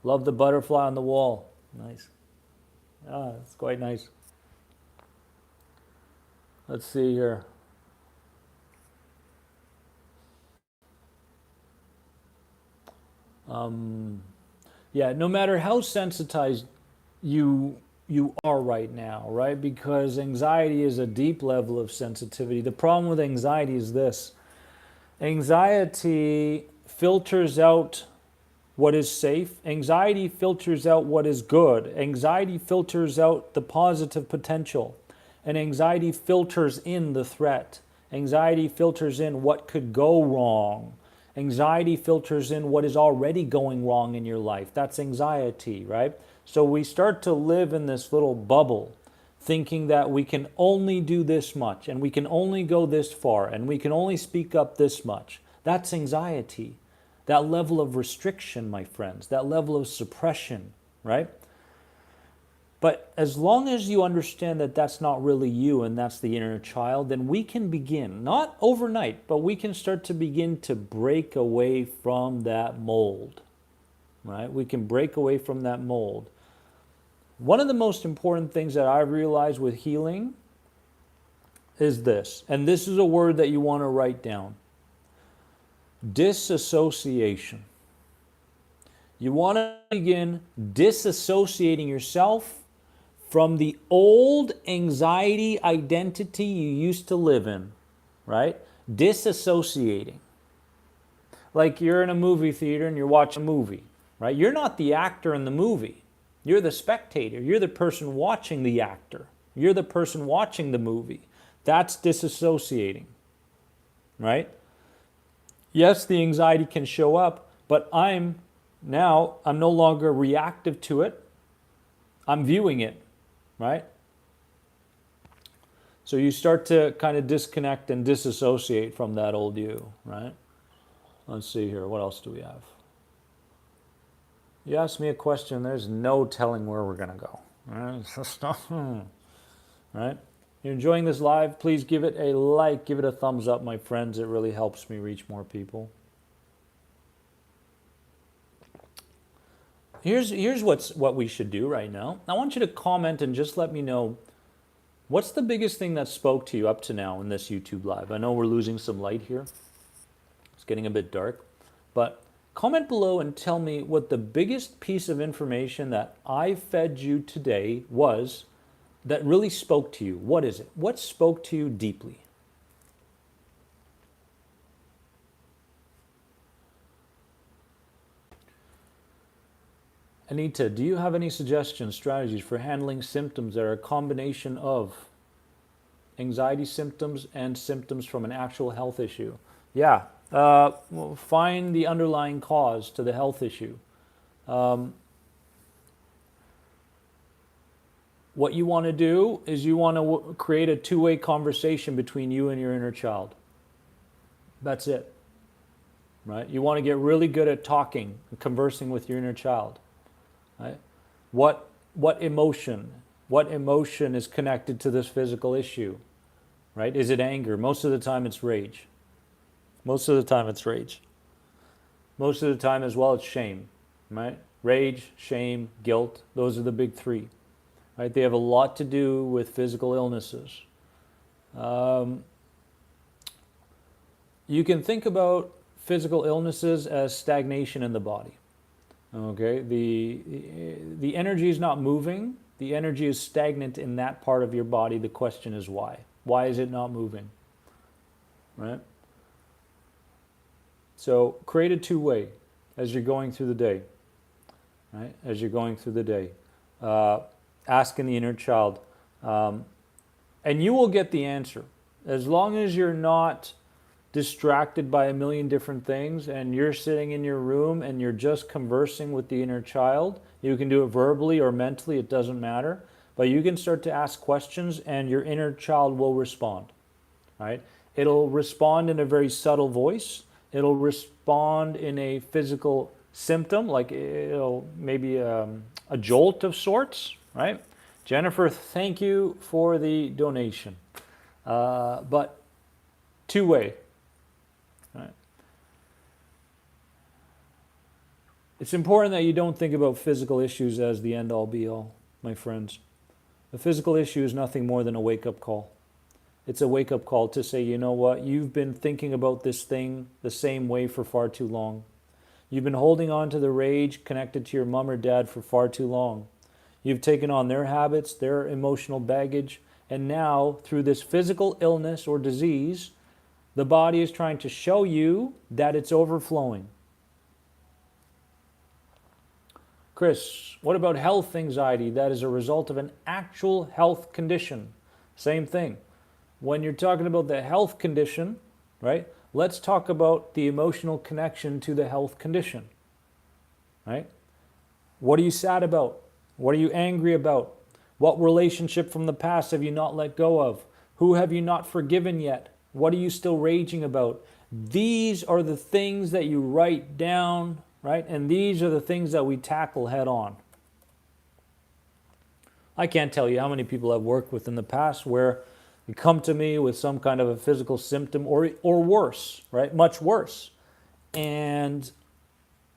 Love the butterfly on the wall. Nice. It's quite nice. Let's see here. No matter how sensitized you are right now, right? Because anxiety is a deep level of sensitivity. The problem with anxiety is this. Anxiety filters out what is safe. Anxiety filters out what is good. Anxiety filters out the positive potential. And anxiety filters in the threat. Anxiety filters in what could go wrong. Anxiety filters in what is already going wrong in your life. That's anxiety, right? So we start to live in this little bubble, thinking that we can only do this much, and we can only go this far, and we can only speak up this much. That's anxiety. That level of restriction, my friends, that level of suppression, right? But as long as you understand that that's not really you and that's the inner child, then we can begin, not overnight, but we can start to begin to break away from that mold, right? We can break away from that mold. One of the most important things that I've realized with healing is this, and this is a word that you want to write down. Disassociation. You want to begin disassociating yourself from the old anxiety identity you used to live in, right? Disassociating. Like you're in a movie theater and you're watching a movie, right? You're not the actor in the movie. You're the spectator. You're the person watching the actor. You're the person watching the movie. That's disassociating, right? Yes, the anxiety can show up, but I'm no longer reactive to it. I'm viewing it, right? So you start to kind of disconnect and disassociate from that old you, right? Let's see here. What else do we have? You asked me a question. There's no telling where we're going to go. Right? You're enjoying this live? Please give it a like. Give it a thumbs up, my friends. It really helps me reach more people. Here's what we should do right now. I want you to comment and just let me know what's the biggest thing that spoke to you up to now in this YouTube live. I know we're losing some light here. It's getting a bit dark. But comment below and tell me what the biggest piece of information that I fed you today was that really spoke to you. What is it? What spoke to you deeply? Anita, do you have any suggestions, strategies for handling symptoms that are a combination of anxiety symptoms and symptoms from an actual health issue? Yeah, find the underlying cause to the health issue. What you want to do is you want to create a two-way conversation between you and your inner child. That's it, right? You want to get really good at talking and conversing with your inner child. Right? What emotion is connected to this physical issue? Right? Is it anger? Most of the time it's rage. Most of the time it's rage. Most of the time as well it's shame. Right? Rage, shame, guilt, those are the big three. Right? They have a lot to do with physical illnesses. You can think about physical illnesses as stagnation in the body. Okay, the energy is not moving. The energy is stagnant in that part of your body. The question is why? Why is it not moving? Right? So create a two-way as you're going through the day. Right? As you're going through the day. Asking the inner child. And you will get the answer. As long as you're not distracted by a million different things and you're sitting in your room and you're just conversing with the inner child. You can do it verbally or mentally, it doesn't matter. But you can start to ask questions and your inner child will respond. Right? It'll respond in a very subtle voice. It'll respond in a physical symptom, like it'll maybe a jolt of sorts. Right? Jennifer, thank you for the donation. But two-way. Right. It's important that you don't think about physical issues as the end-all be-all, my friends. The physical issue is nothing more than a wake-up call. It's a wake-up call to say, you know what, you've been thinking about this thing the same way for far too long. You've been holding on to the rage connected to your mom or dad for far too long. You've taken on their habits, their emotional baggage, and now, through this physical illness or disease, the body is trying to show you that it's overflowing. Chris, what about health anxiety that is a result of an actual health condition? Same thing. When you're talking about the health condition, right, let's talk about the emotional connection to the health condition. Right? What are you sad about? What are you angry about? What relationship from the past have you not let go of? Who have you not forgiven yet? What are you still raging about? These are the things that you write down, right? And these are the things that we tackle head on. I can't tell you how many people I've worked with in the past where you come to me with some kind of a physical symptom or worse, right? Much worse. And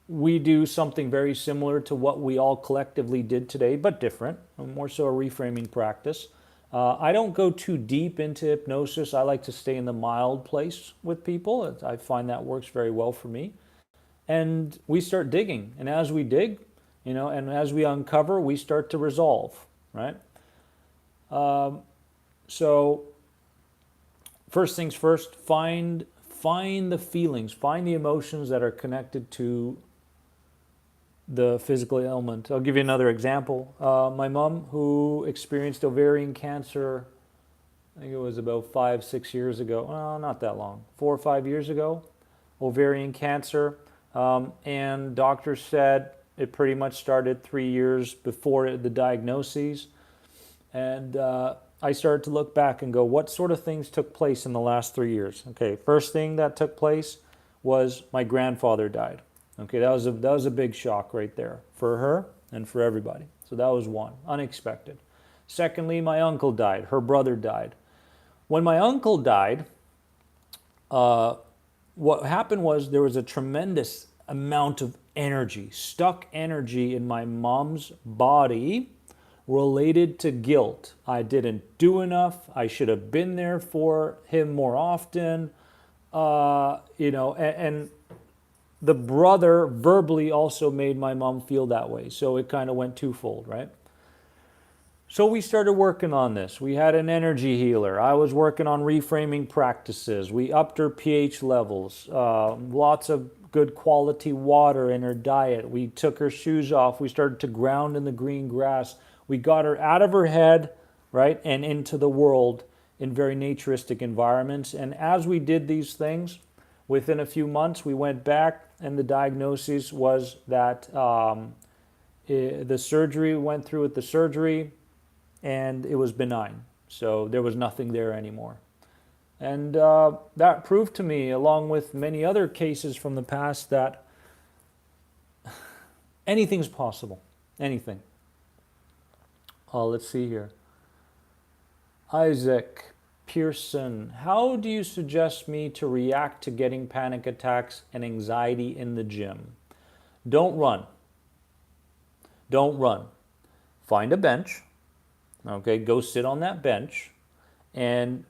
we do something very similar to what we all collectively did today, but different, more so a reframing practice. I don't go too deep into hypnosis. I like to stay in the mild place with people. I find that works very well for me. And we start digging. And as we dig, and as we uncover, we start to resolve, right? So first things first, find the feelings, find the emotions that are connected to the physical ailment. I'll give you another example. My mom, who experienced ovarian cancer, I think it was about 5-6 years ago. Well, not that long, 4 or 5 years ago, ovarian cancer. And doctors said it pretty much started 3 years before the diagnoses. And I started to look back and go, what sort of things took place in the last 3 years? Okay, first thing that took place was my grandfather died. Okay, that was a big shock right there for her and for everybody. So that was one, unexpected. Secondly, my uncle died. Her brother died. When my uncle died, what happened was there was a tremendous amount of energy, stuck energy in my mom's body related to guilt. I didn't do enough. I should have been there for him more often. And the brother verbally also made my mom feel that way. So it kind of went twofold, right? So we started working on this. We had an energy healer. I was working on reframing practices. We upped her pH levels, lots of good quality water in her diet. We took her shoes off. We started to ground in the green grass. We got her out of her head, right, and into the world in very naturistic environments. And as we did these things, within a few months, we went back, and the diagnosis was that the surgery went through with the surgery, and it was benign. So there was nothing there anymore. And that proved to me, along with many other cases from the past, that anything's possible. Anything. Let's see here. Isaac Pearson, how do you suggest me to react to getting panic attacks and anxiety in the gym? Don't run. Don't run. Find a bench. Okay, go sit on that bench and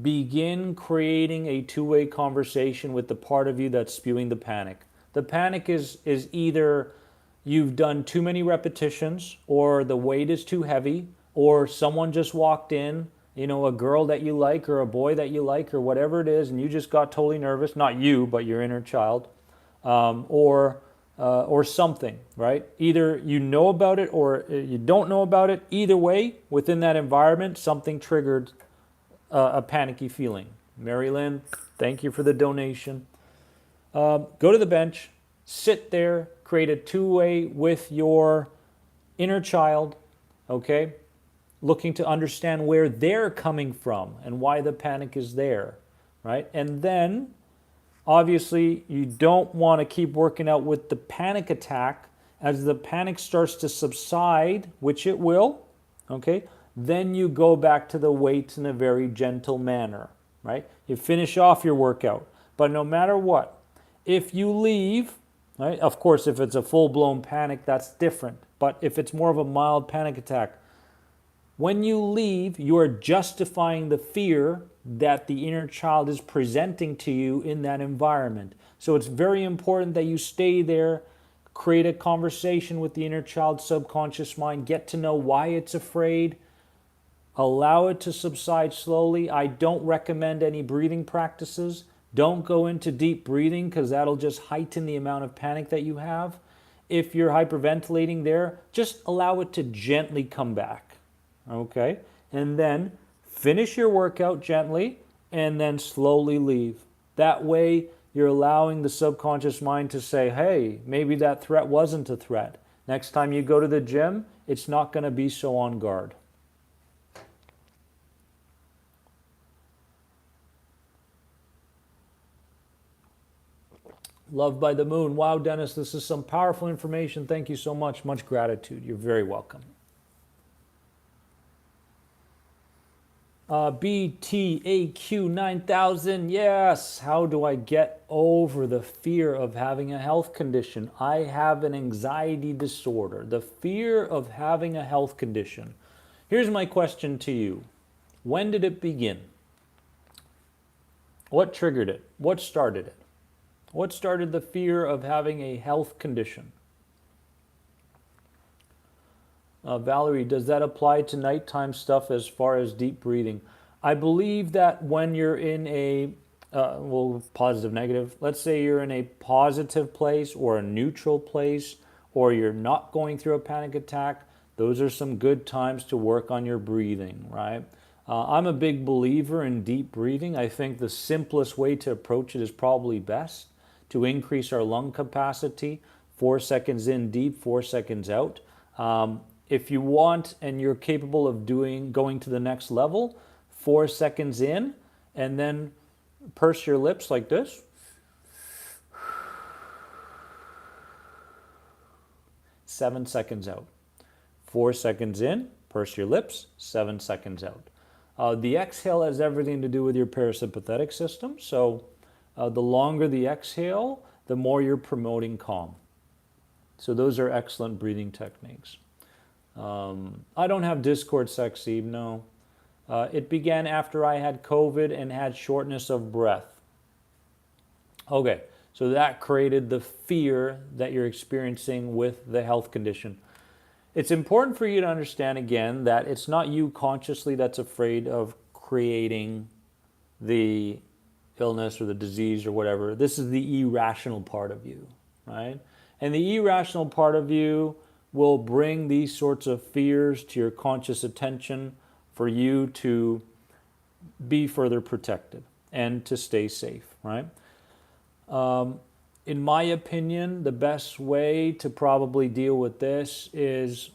begin creating a two-way conversation with the part of you that's spewing the panic. The panic is either you've done too many repetitions, or the weight is too heavy, or someone just walked in, a girl that you like or a boy that you like or whatever it is, and you just got totally nervous. Not you, but your inner child, or something, right? Either you know about it or you don't know about it. Either way, within that environment, something triggered a panicky feeling. Mary Lynn, thank you for the donation. Go to the bench, sit there, create a two-way with your inner child, okay? Looking to understand where they're coming from and why the panic is there, right? And then, obviously, you don't want to keep working out with the panic attack. As the panic starts to subside, which it will, okay, then you go back to the weights in a very gentle manner, right? You finish off your workout. But no matter what, if you leave, right, of course, if it's a full-blown panic, that's different. But if it's more of a mild panic attack, when you leave, you are justifying the fear that the inner child is presenting to you in that environment. So it's very important that you stay there, create a conversation with the inner child's subconscious mind, get to know why it's afraid, allow it to subside slowly. I don't recommend any breathing practices. Don't go into deep breathing because that'll just heighten the amount of panic that you have. If you're hyperventilating there, just allow it to gently come back. Okay, and then finish your workout gently and then slowly leave. That way you're allowing the subconscious mind to say, hey, maybe that threat wasn't a threat. Next time you go to the gym, it's not going to be so on guard. Love by the Moon. Wow, Dennis, this is some powerful information. Thank you so much. Much gratitude. You're very welcome. BTAQ 9000, yes. How do I get over the fear of having a health condition? I have an anxiety disorder. The fear of having a health condition. Here's my question to you. When did it begin? What triggered it? What started it? What started the fear of having a health condition? Valerie, does that apply to nighttime stuff as far as deep breathing? I believe that when you're in a, well, positive, negative, let's say you're in a positive place or a neutral place, or you're not going through a panic attack, those are some good times to work on your breathing, right? I'm a big believer in deep breathing. I think the simplest way to approach it is probably best to increase our lung capacity. 4 seconds in deep, 4 seconds out. If you want and you're capable of going to the next level, 4 seconds in and then purse your lips like this. 7 seconds out. 4 seconds in, purse your lips, 7 seconds out. The exhale has everything to do with your parasympathetic system. So the longer the exhale, the more you're promoting calm. So those are excellent breathing techniques. I don't have Discord sex, Eve, no. It began after I had COVID and had shortness of breath. Okay, so that created the fear that you're experiencing with the health condition. It's important for you to understand again that it's not you consciously that's afraid of creating the illness or the disease or whatever. This is the irrational part of you, right? And the irrational part of you will bring these sorts of fears to your conscious attention for you to be further protected and to stay safe, right? In my opinion, the best way to probably deal with this is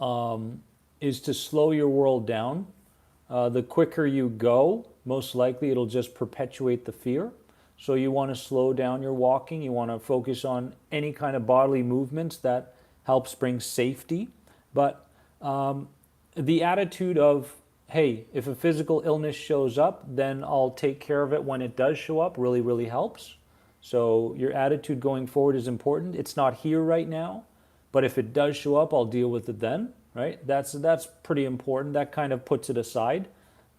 to slow your world down. The quicker you go, most likely it'll just perpetuate the fear. So you want to slow down your walking. You want to focus on any kind of bodily movements that helps bring safety. But the attitude of, hey, if a physical illness shows up, then I'll take care of it when it does show up, really, really helps. So your attitude going forward is important. It's not here right now, but if it does show up, I'll deal with it then, right? That's pretty important. That kind of puts it aside.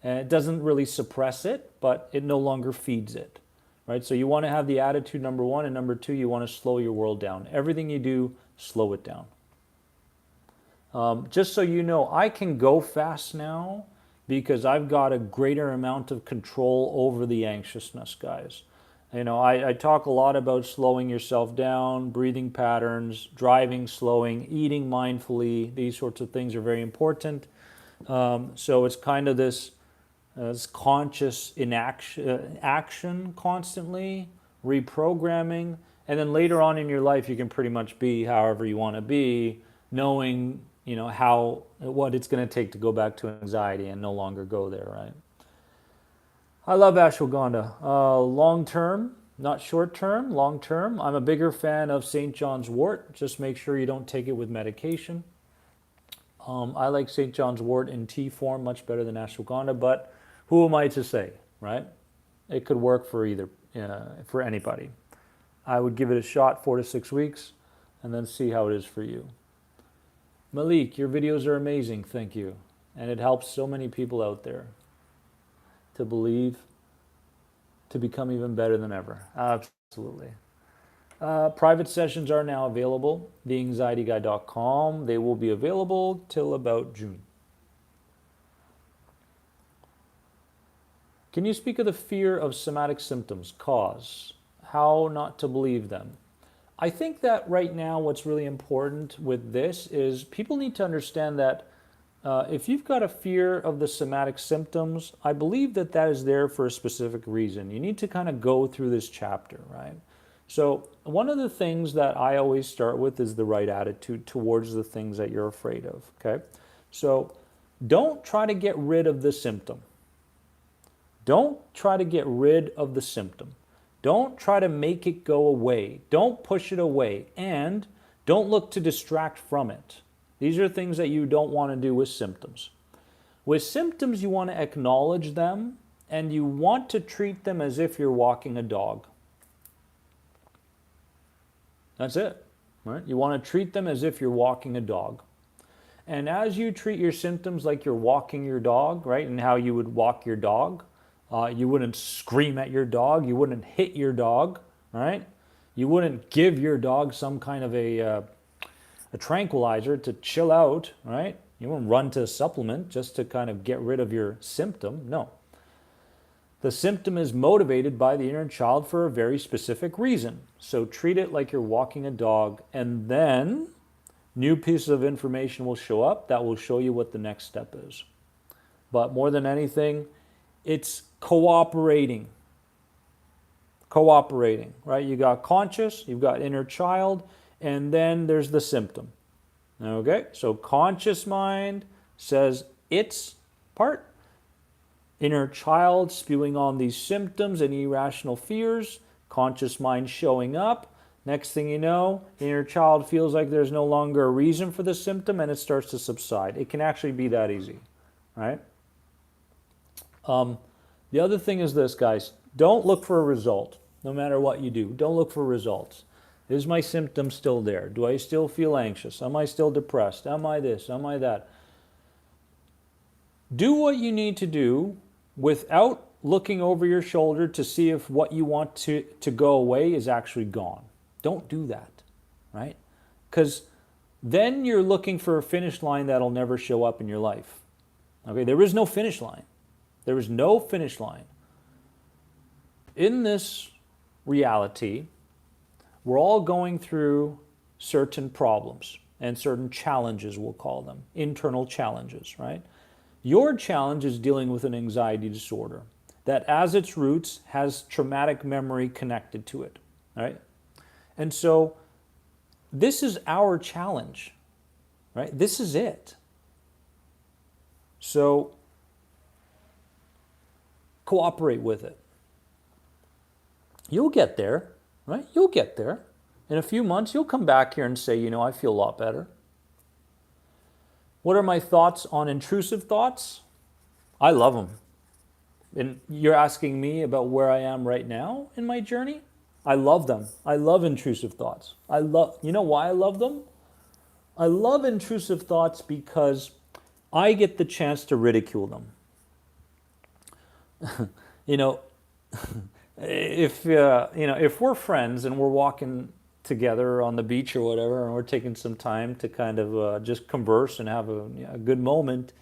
And it doesn't really suppress it, but it no longer feeds it, right? So you want to have the attitude, number one, and number two, you want to slow your world down. Everything you do, slow it down. Just so you know, I can go fast now because I've got a greater amount of control over the anxiousness, guys. You know, I talk a lot about slowing yourself down, breathing patterns, driving, slowing, eating mindfully. These sorts of things are very important. So it's kind of this conscious action constantly, reprogramming, and then later on in your life you can pretty much be however you want to be, knowing what it's going to take to go back to anxiety and no longer go there, right? I love ashwagandha. Long term, not short term, long term. I'm a bigger fan of St. John's wort. Just make sure you don't take it with medication. I like St. John's wort in tea form much better than ashwagandha, but who am I to say, right? It could work for for anybody. I would give it a shot 4 to 6 weeks and then see how it is for you. Malik, your videos are amazing, thank you. And it helps so many people out there to believe, to become even better than ever. Absolutely. Private sessions are now available, theanxietyguy.com. They will be available till about June. Can you speak of the fear of somatic symptoms, cause, how not to believe them? I think that right now what's really important with this is people need to understand that if you've got a fear of the somatic symptoms, I believe that that is there for a specific reason. You need to kind of go through this chapter, right? So one of the things that I always start with is the right attitude towards the things that you're afraid of, okay? So don't try to get rid of the symptom. Don't try to get rid of the symptom. Don't try to make it go away. Don't push it away. And don't look to distract from it. These are things that you don't want to do with symptoms. With symptoms, you want to acknowledge them and you want to treat them as if you're walking a dog. That's it, right? You want to treat them as if you're walking a dog. And as you treat your symptoms like you're walking your dog, right, and how you would walk your dog, You wouldn't scream at your dog. You wouldn't hit your dog, right? You wouldn't give your dog some kind of a tranquilizer to chill out, right? You wouldn't run to a supplement just to kind of get rid of your symptom. No. The symptom is motivated by the inner child for a very specific reason. So treat it like you're walking a dog, and then new pieces of information will show up that will show you what the next step is. But more than anything, it's cooperating. Cooperating, right? You got conscious, you've got inner child, and then there's the symptom. Okay, so conscious mind says its part. Inner child spewing on these symptoms and irrational fears. Conscious mind showing up. Next thing you know, inner child feels like there's no longer a reason for the symptom and it starts to subside. It can actually be that easy, right? The other thing is this, guys. Don't look for a result, no matter what you do. Don't look for results. Is my symptom still there? Do I still feel anxious? Am I still depressed? Am I this? Am I that? Do what you need to do without looking over your shoulder to see if what you want to go away is actually gone. Don't do that, right? Because then you're looking for a finish line that'll never show up in your life. Okay, there is no finish line. There is no finish line. In this reality, we're all going through certain problems and certain challenges, we'll call them, internal challenges, right? Your challenge is dealing with an anxiety disorder that as its roots has traumatic memory connected to it, right? And so this is our challenge, right? This is it. So cooperate with it. You'll get there, right? You'll get there. In a few months, you'll come back here and say, you know, I feel a lot better. What are my thoughts on intrusive thoughts? I love them. And you're asking me about where I am right now in my journey? I love them. I love intrusive thoughts. You know why I love them? I love intrusive thoughts because I get the chance to ridicule them. You know, if we're friends and we're walking together on the beach or whatever, and we're taking some time to kind of just converse and have a good moment,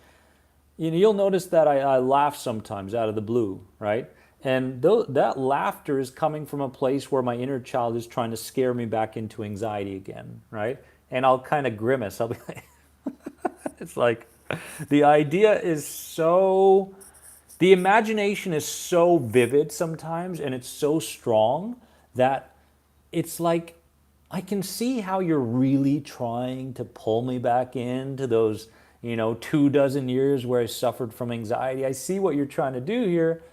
you'll notice that I laugh sometimes out of the blue, right? And that laughter is coming from a place where my inner child is trying to scare me back into anxiety again, right? And I'll kind of grimace. I'll be like, it's like, the idea is so, the imagination is so vivid sometimes, and it's so strong that it's like, I can see how you're really trying to pull me back into those, 24 years where I suffered from anxiety. I see what you're trying to do here,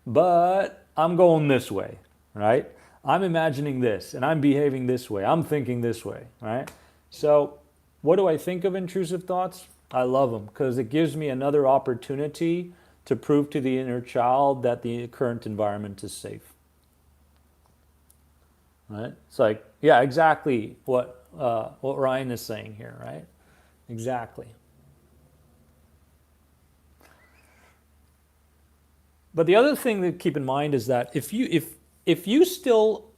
but I'm going this way, right? I'm imagining this, and I'm behaving this way. I'm thinking this way, right? So what do I think of intrusive thoughts? I love them because it gives me another opportunity to prove to the inner child that the current environment is safe. Right? It's like, yeah, exactly what Ryan is saying here, right? Exactly. But the other thing to keep in mind is that if you still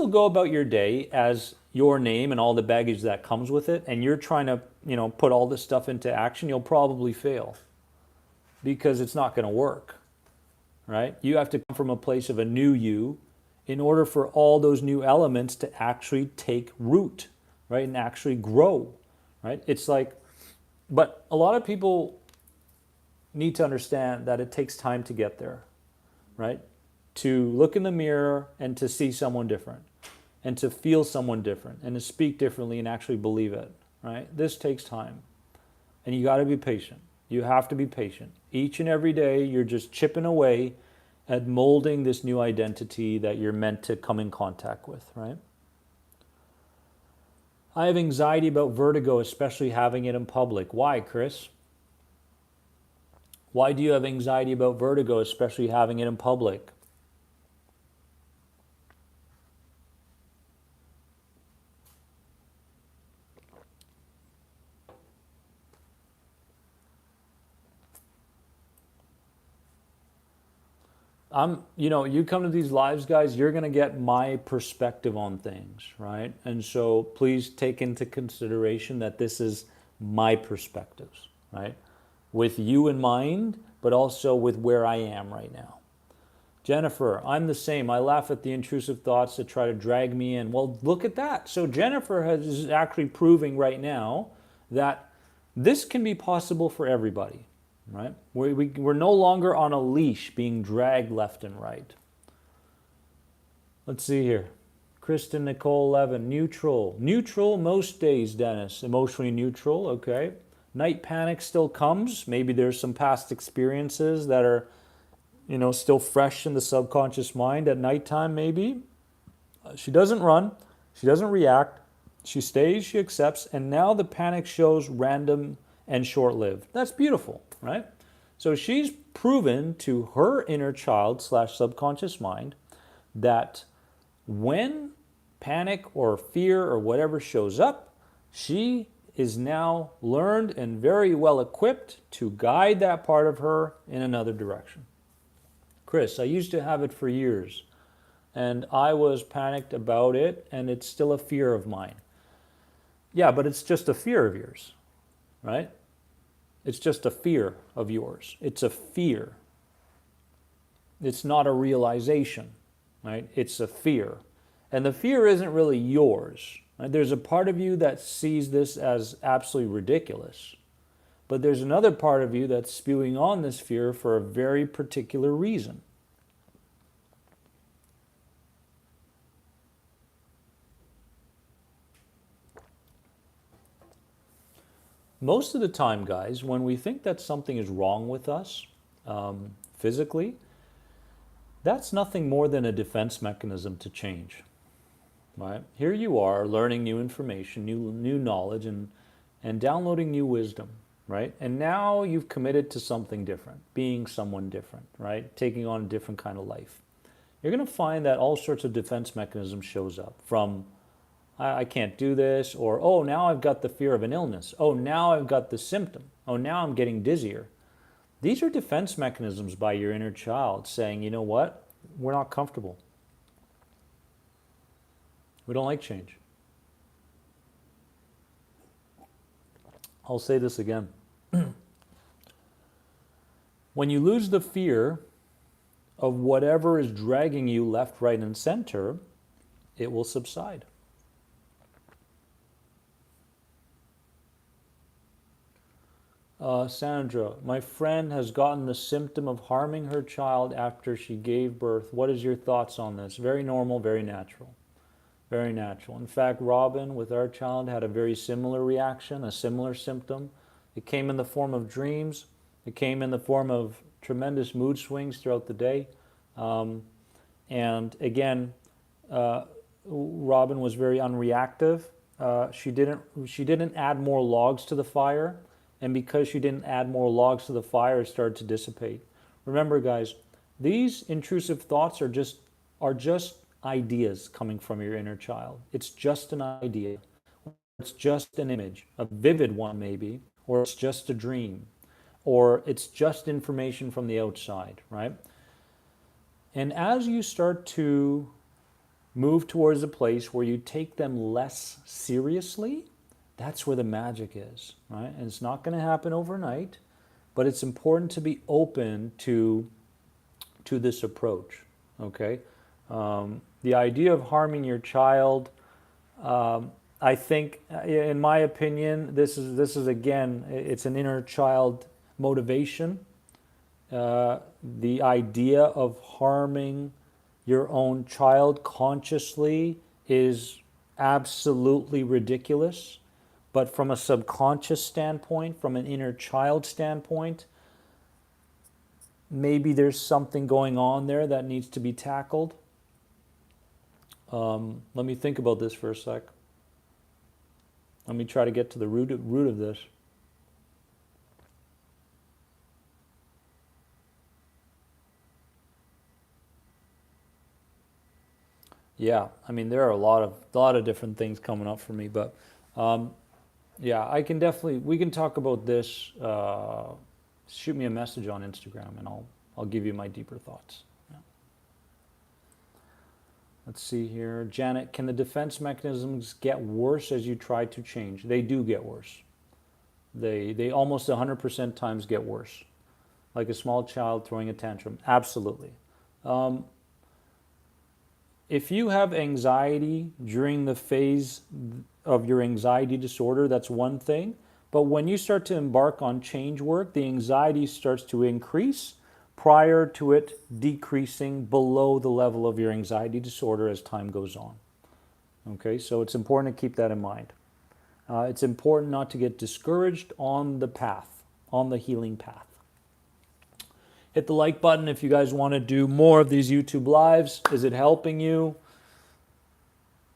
go about your day as your name and all the baggage that comes with it, and you're trying to put all this stuff into action, you'll probably fail because it's not going to work, right? You have to come from a place of a new you in order for all those new elements to actually take root, right, and actually grow, right? It's like, but a lot of people need to understand that it takes time to get there, right? To look in the mirror and to see someone different, and to feel someone different, and to speak differently and actually believe it, right? This takes time, and you got to be patient. You have to be patient. Each and every day, you're just chipping away at molding this new identity that you're meant to come in contact with, right? I have anxiety about vertigo, especially having it in public. Why, Chris? Why do you have anxiety about vertigo, especially having it in public? You come to these lives, guys, you're going to get my perspective on things, right? And so please take into consideration that this is my perspectives, right? With you in mind, but also with where I am right now. Jennifer, I'm the same. I laugh at the intrusive thoughts that try to drag me in. Well, look at that. So Jennifer is actually proving right now that this can be possible for everybody, right? We're no longer on a leash being dragged left and right. Let's see here. Kristen Nicole 11, neutral. Neutral most days, Dennis. Emotionally neutral, okay. Night panic still comes. Maybe there's some past experiences that are still fresh in the subconscious mind at nighttime, maybe. She doesn't run. She doesn't react. She stays, she accepts, and now the panic shows random and short-lived. That's beautiful, right? So she's proven to her inner child / subconscious mind that when panic or fear or whatever shows up, she is now learned and very well equipped to guide that part of her in another direction. Chris, I used to have it for years, and I was panicked about it, and it's still a fear of mine. Yeah, but it's just a fear of yours, right? It's just a fear of yours. It's a fear. It's not a realization, right? It's a fear. And the fear isn't really yours. Right? There's a part of you that sees this as absolutely ridiculous. But there's another part of you that's spewing on this fear for a very particular reason. Most of the time, guys, when we think that something is wrong with us physically, that's nothing more than a defense mechanism to change. Right? Here you are learning new information, new knowledge, and downloading new wisdom. Right? And now you've committed to something different, being someone different, right? Taking on a different kind of life. You're going to find that all sorts of defense mechanisms shows up from I can't do this, or oh, now I've got the fear of an illness. Oh, now I've got the symptom. Oh, now I'm getting dizzier. These are defense mechanisms by your inner child saying, you know what? We're not comfortable. We don't like change. I'll say this again. When you lose the fear of whatever is dragging you left, right, and center, it will subside. Sandra, my friend has gotten the symptom of harming her child after she gave birth. What is your thoughts on this? Very normal, very natural. Very natural. In fact, Robin, with our child, had a very similar reaction, a similar symptom. It came in the form of dreams. It came in the form of tremendous mood swings throughout the day. And again, Robin was very unreactive. She didn't add more logs to the fire. And because she didn't add more logs to the fire, it started to dissipate. Remember, guys, these intrusive thoughts are just ideas coming from your inner child. It's just an idea. It's just an image, a vivid one maybe, or it's just a dream, or it's just information from the outside, right? And as you start to move towards a place where you take them less seriously, that's where the magic is, right? And it's not going to happen overnight, but it's important to be open to this approach, okay? The idea of harming your child, I think, in my opinion, this is again, it's an inner child motivation. The idea of harming your own child consciously is absolutely ridiculous. But from a subconscious standpoint, from an inner child standpoint, maybe there's something going on there that needs to be tackled. Let me think about this for a sec. Let me try to get to the root of this. Yeah, I mean there are a lot of different things coming up for me, but yeah, we can talk about this. Shoot me a message on Instagram, and I'll give you my deeper thoughts. Yeah. Let's see here. Janet, can the defense mechanisms get worse as you try to change? They do get worse. They almost 100% times get worse. Like a small child throwing a tantrum. Absolutely. If you have anxiety during the phase of your anxiety disorder, that's one thing. But when you start to embark on change work, the anxiety starts to increase prior to it decreasing below the level of your anxiety disorder as time goes on. Okay, so it's important to keep that in mind. It's important not to get discouraged on the path, on the healing path. Hit the like button if you guys want to do more of these YouTube lives. Is it helping you?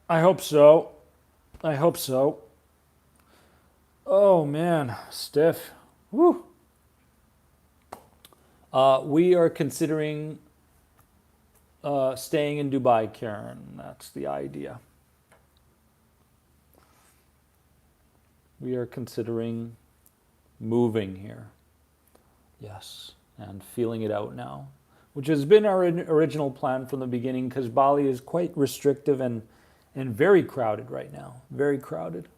I hope so. I hope so. Oh man, stiff. Woo. We are considering staying in Dubai, Karen. That's the idea. We are considering moving here. Yes, and feeling it out now, which has been our original plan from the beginning, because Bali is quite restrictive and very crowded right now. Very crowded.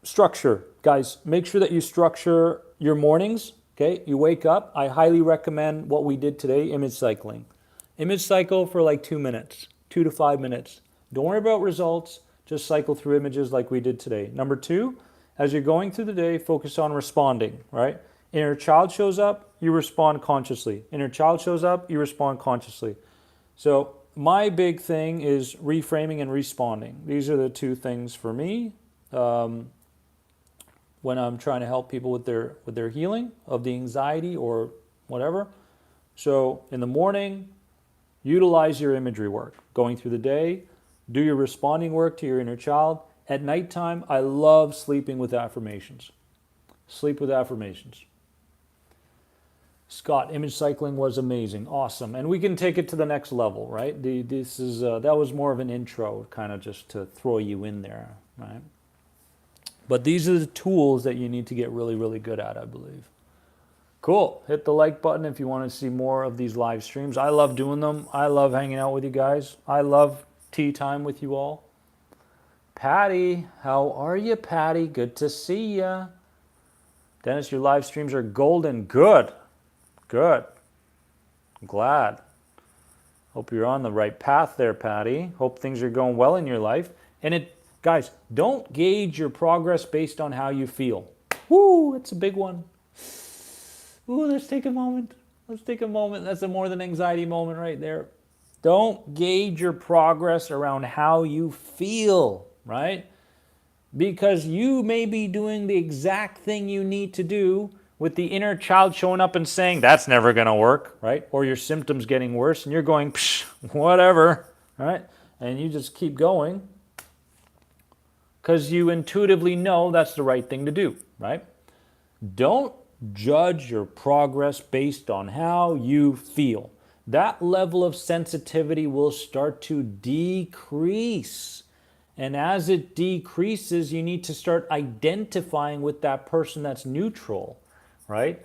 Structure. Guys, make sure that you structure your mornings. Okay, you wake up. I highly recommend what we did today, image cycling. Image cycle for like 2 minutes, 2 to 5 minutes. Don't worry about results. Just cycle through images like we did today. Number 2, as you're going through the day, focus on responding, right? Inner child shows up, you respond consciously. Inner child shows up, you respond consciously. So my big thing is reframing and responding. These are the 2 things for me. When I'm trying to help people with their healing of the anxiety or whatever. So in the morning, utilize your imagery work. Going through the day, do your responding work to your inner child. At nighttime, I love sleeping with affirmations. Sleep with affirmations. Scott, image cycling was amazing, awesome, and we can take it to the next level, right? That was more of an intro, kind of just to throw you in there, right? But these are the tools that you need to get really, really good at, I believe. Cool. Hit the like button if you want to see more of these live streams. I love doing them. I love hanging out with you guys. I love tea time with you all. Patty, how are you, Patty? Good to see ya. Dennis, your live streams are golden. Good. Good. I'm glad. Hope you're on the right path there, Patty. Hope things are going well in your life. And guys, don't gauge your progress based on how you feel. Woo, it's a big one. Ooh, let's take a moment. Let's take a moment. That's a more than anxiety moment right there. Don't gauge your progress around how you feel, right? Because you may be doing the exact thing you need to do with the inner child showing up and saying, that's never going to work, right? Or your symptoms getting worse and you're going, psh, whatever, right? And you just keep going because you intuitively know that's the right thing to do, right? Don't judge your progress based on how you feel. That level of sensitivity will start to decrease. And as it decreases, you need to start identifying with that person that's neutral, right?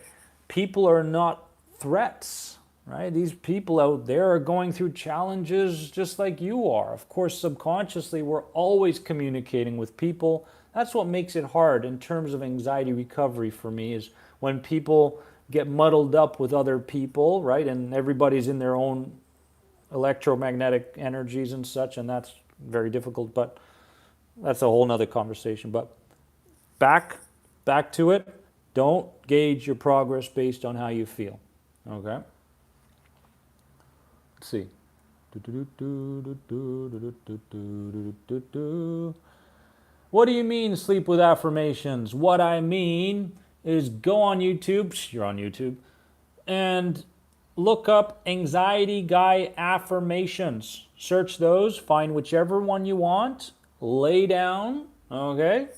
People are not threats, right? These people out there are going through challenges just like you are. Of course, subconsciously, we're always communicating with people. That's what makes it hard in terms of anxiety recovery for me, is when people get muddled up with other people, right? And everybody's in their own electromagnetic energies and such, and that's very difficult, but that's a whole nother conversation. But back to it. Don't gauge your progress based on how you feel, okay? Let's see. What do you mean sleep with affirmations? What I mean is go on YouTube, you're on YouTube, and look up Anxiety Guy affirmations. Search those, find whichever one you want, lay down, okay?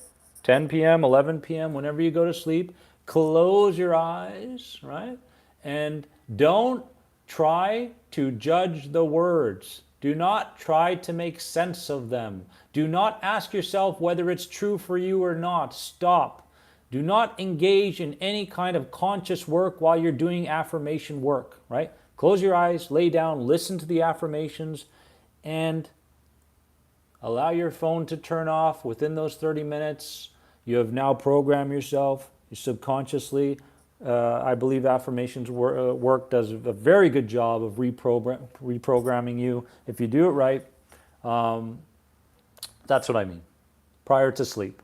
10 p.m., 11 p.m., whenever you go to sleep, close your eyes, right? And don't try to judge the words. Do not try to make sense of them. Do not ask yourself whether it's true for you or not. Stop. Do not engage in any kind of conscious work while you're doing affirmation work, right? Close your eyes, lay down, listen to the affirmations, and allow your phone to turn off within those 30 minutes. You have now programmed yourself subconsciously. I believe affirmations work does a very good job of reprogramming you. If you do it right, that's what I mean. Prior to sleep.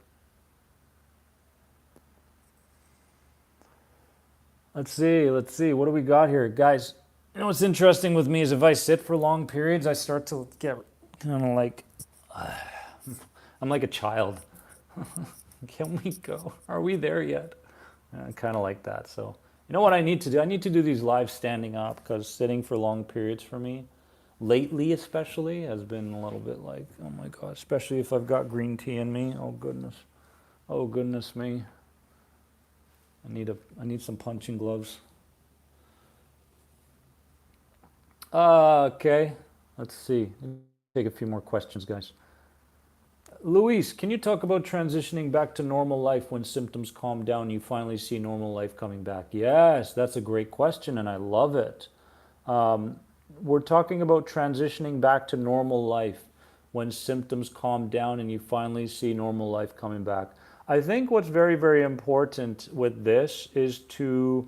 Let's see. What do we got here? Guys, you know what's interesting with me is if I sit for long periods, I start to get kind of like, I'm like a child. Can we go? Are we there yet? Kind of like that. So, you know what I need to do? I need to do these live standing up because sitting for long periods for me, lately especially, has been a little bit like, oh my God, especially if I've got green tea in me. Oh goodness. Oh goodness me. I need some punching gloves. Okay, let's see. Take a few more questions, guys. Luis, can you talk about transitioning back to normal life when symptoms calm down and you finally see normal life coming back? Yes, that's a great question and I love it. We're talking about transitioning back to normal life when symptoms calm down and you finally see normal life coming back. I think what's very, very important with this is to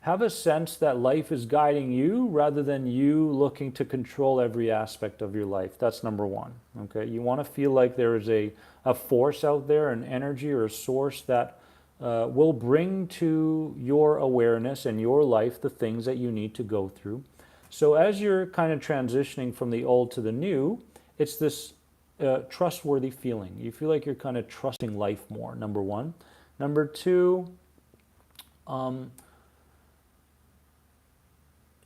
have a sense that life is guiding you rather than you looking to control every aspect of your life. That's number one. Okay, you want to feel like there is a force out there, an energy or a source that will bring to your awareness and your life the things that you need to go through. So as you're kind of transitioning from the old to the new, it's this trustworthy feeling. You feel like you're kind of trusting life more, number one. Number two,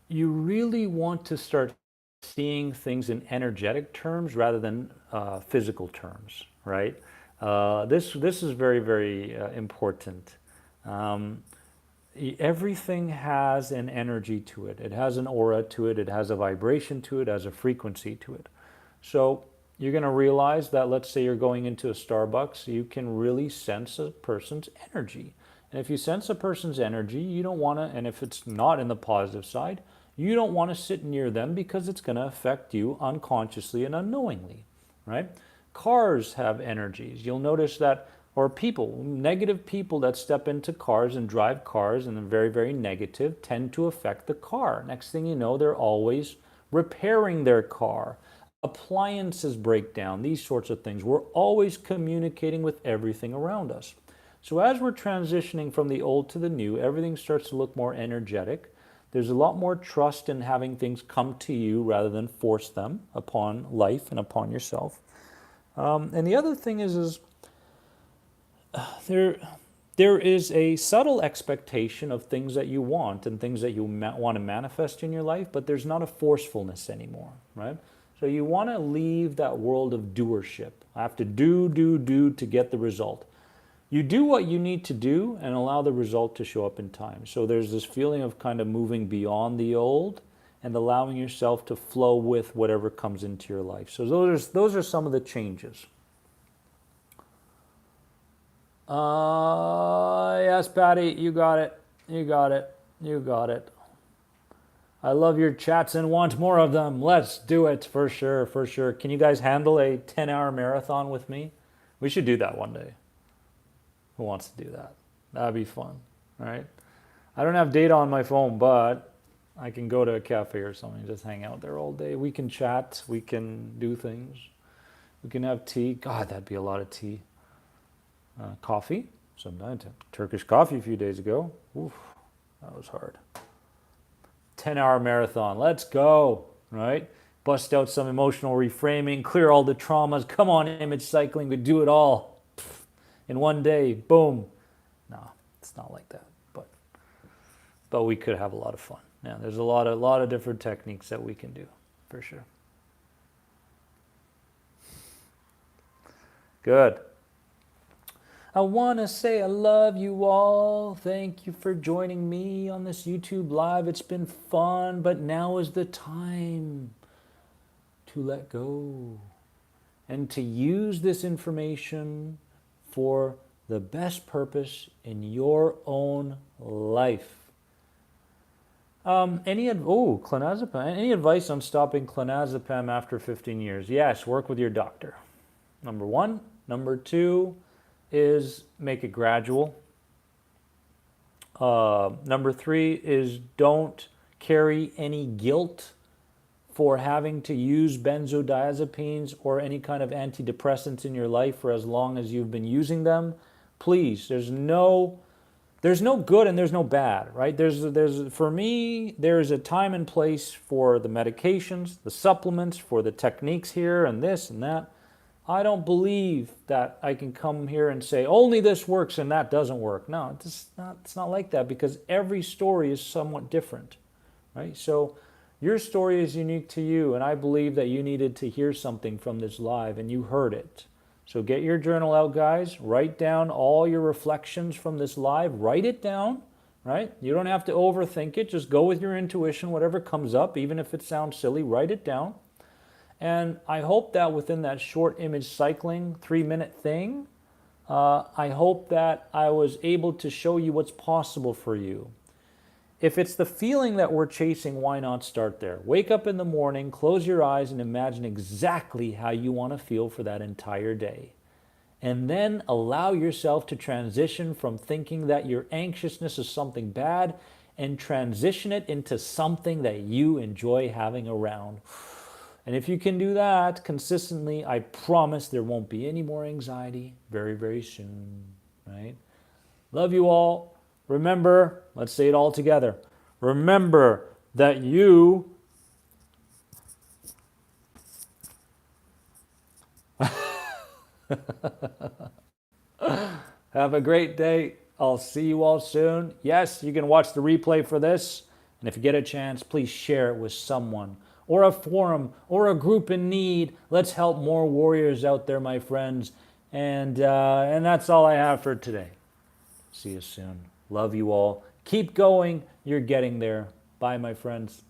you really want to start seeing things in energetic terms rather than physical terms, right? This is very, very important. Everything has an energy to it. It has an aura to it. It has a vibration to it. It has a frequency to it. So you're going to realize that, let's say you're going into a Starbucks, you can really sense a person's energy. And if you sense a person's energy, you don't want to, and if it's not in the positive side, you don't want to sit near them because it's going to affect you unconsciously and unknowingly, right? Cars have energies. You'll notice that, or people, negative people that step into cars and drive cars and are very, very negative tend to affect the car. Next thing you know, they're always repairing their car. Appliances break down, these sorts of things. We're always communicating with everything around us. So as we're transitioning from the old to the new, everything starts to look more energetic. There's a lot more trust in having things come to you rather than force them upon life and upon yourself. And the other thing is there is a subtle expectation of things that you want and things that you want to manifest in your life, but there's not a forcefulness anymore, right? So you want to leave that world of doership. I have to do to get the result. You do what you need to do and allow the result to show up in time. So there's this feeling of kind of moving beyond the old and allowing yourself to flow with whatever comes into your life. So those are some of the changes. Yes, Patty, you got it. You got it. You got it. I love your chats and want more of them. Let's do it for sure, for sure. Can you guys handle a 10-hour marathon with me? We should do that one day. Who wants to do that? That'd be fun, right? I don't have data on my phone, but I can go to a cafe or something and just hang out there all day. We can chat. We can do things. We can have tea. God, that'd be a lot of tea. Coffee. Sometimes Turkish coffee a few days ago. Oof, that was hard. 10-hour marathon. Let's go, right? Bust out some emotional reframing, clear all the traumas. Come on, image cycling. We do it all in one day. Boom. No, it's not like that. But we could have a lot of fun. Yeah, there's a lot of different techniques that we can do, for sure. Good. I want to say I love you all. Thank you for joining me on this YouTube live. It's been fun, but now is the time to let go and to use this information for the best purpose in your own life. Clonazepam. Any advice on stopping clonazepam after 15 years? Yes, work with your doctor. Number one. Number two is make it gradual. Number three is don't carry any guilt for having to use benzodiazepines or any kind of antidepressants in your life for as long as you've been using them. Please, there's no good and there's no bad, right? For me, there is a time and place for the medications, the supplements, for the techniques here and this and that. I don't believe that I can come here and say only this works and that doesn't work. No, it's not like that, because every story is somewhat different, right? So your story is unique to you, and I believe that you needed to hear something from this live and you heard it. So get your journal out, guys. Write down all your reflections from this live. Write it down, right? You don't have to overthink it. Just go with your intuition, whatever comes up, even if it sounds silly, write it down. And I hope that within that short image cycling 3-minute thing, I hope that I was able to show you what's possible for you. If it's the feeling that we're chasing, why not start there? Wake up in the morning, close your eyes, and imagine exactly how you want to feel for that entire day. And then allow yourself to transition from thinking that your anxiousness is something bad and transition it into something that you enjoy having around. And if you can do that consistently, I promise there won't be any more anxiety very, very soon, right? Love you all. Remember, let's say it all together. Remember that you have a great day. I'll see you all soon. Yes, you can watch the replay for this. And if you get a chance, please share it with someone or a forum or a group in need. Let's help more warriors out there, my friends. And that's all I have for today. See you soon. Love you all. Keep going. You're getting there. Bye, my friends.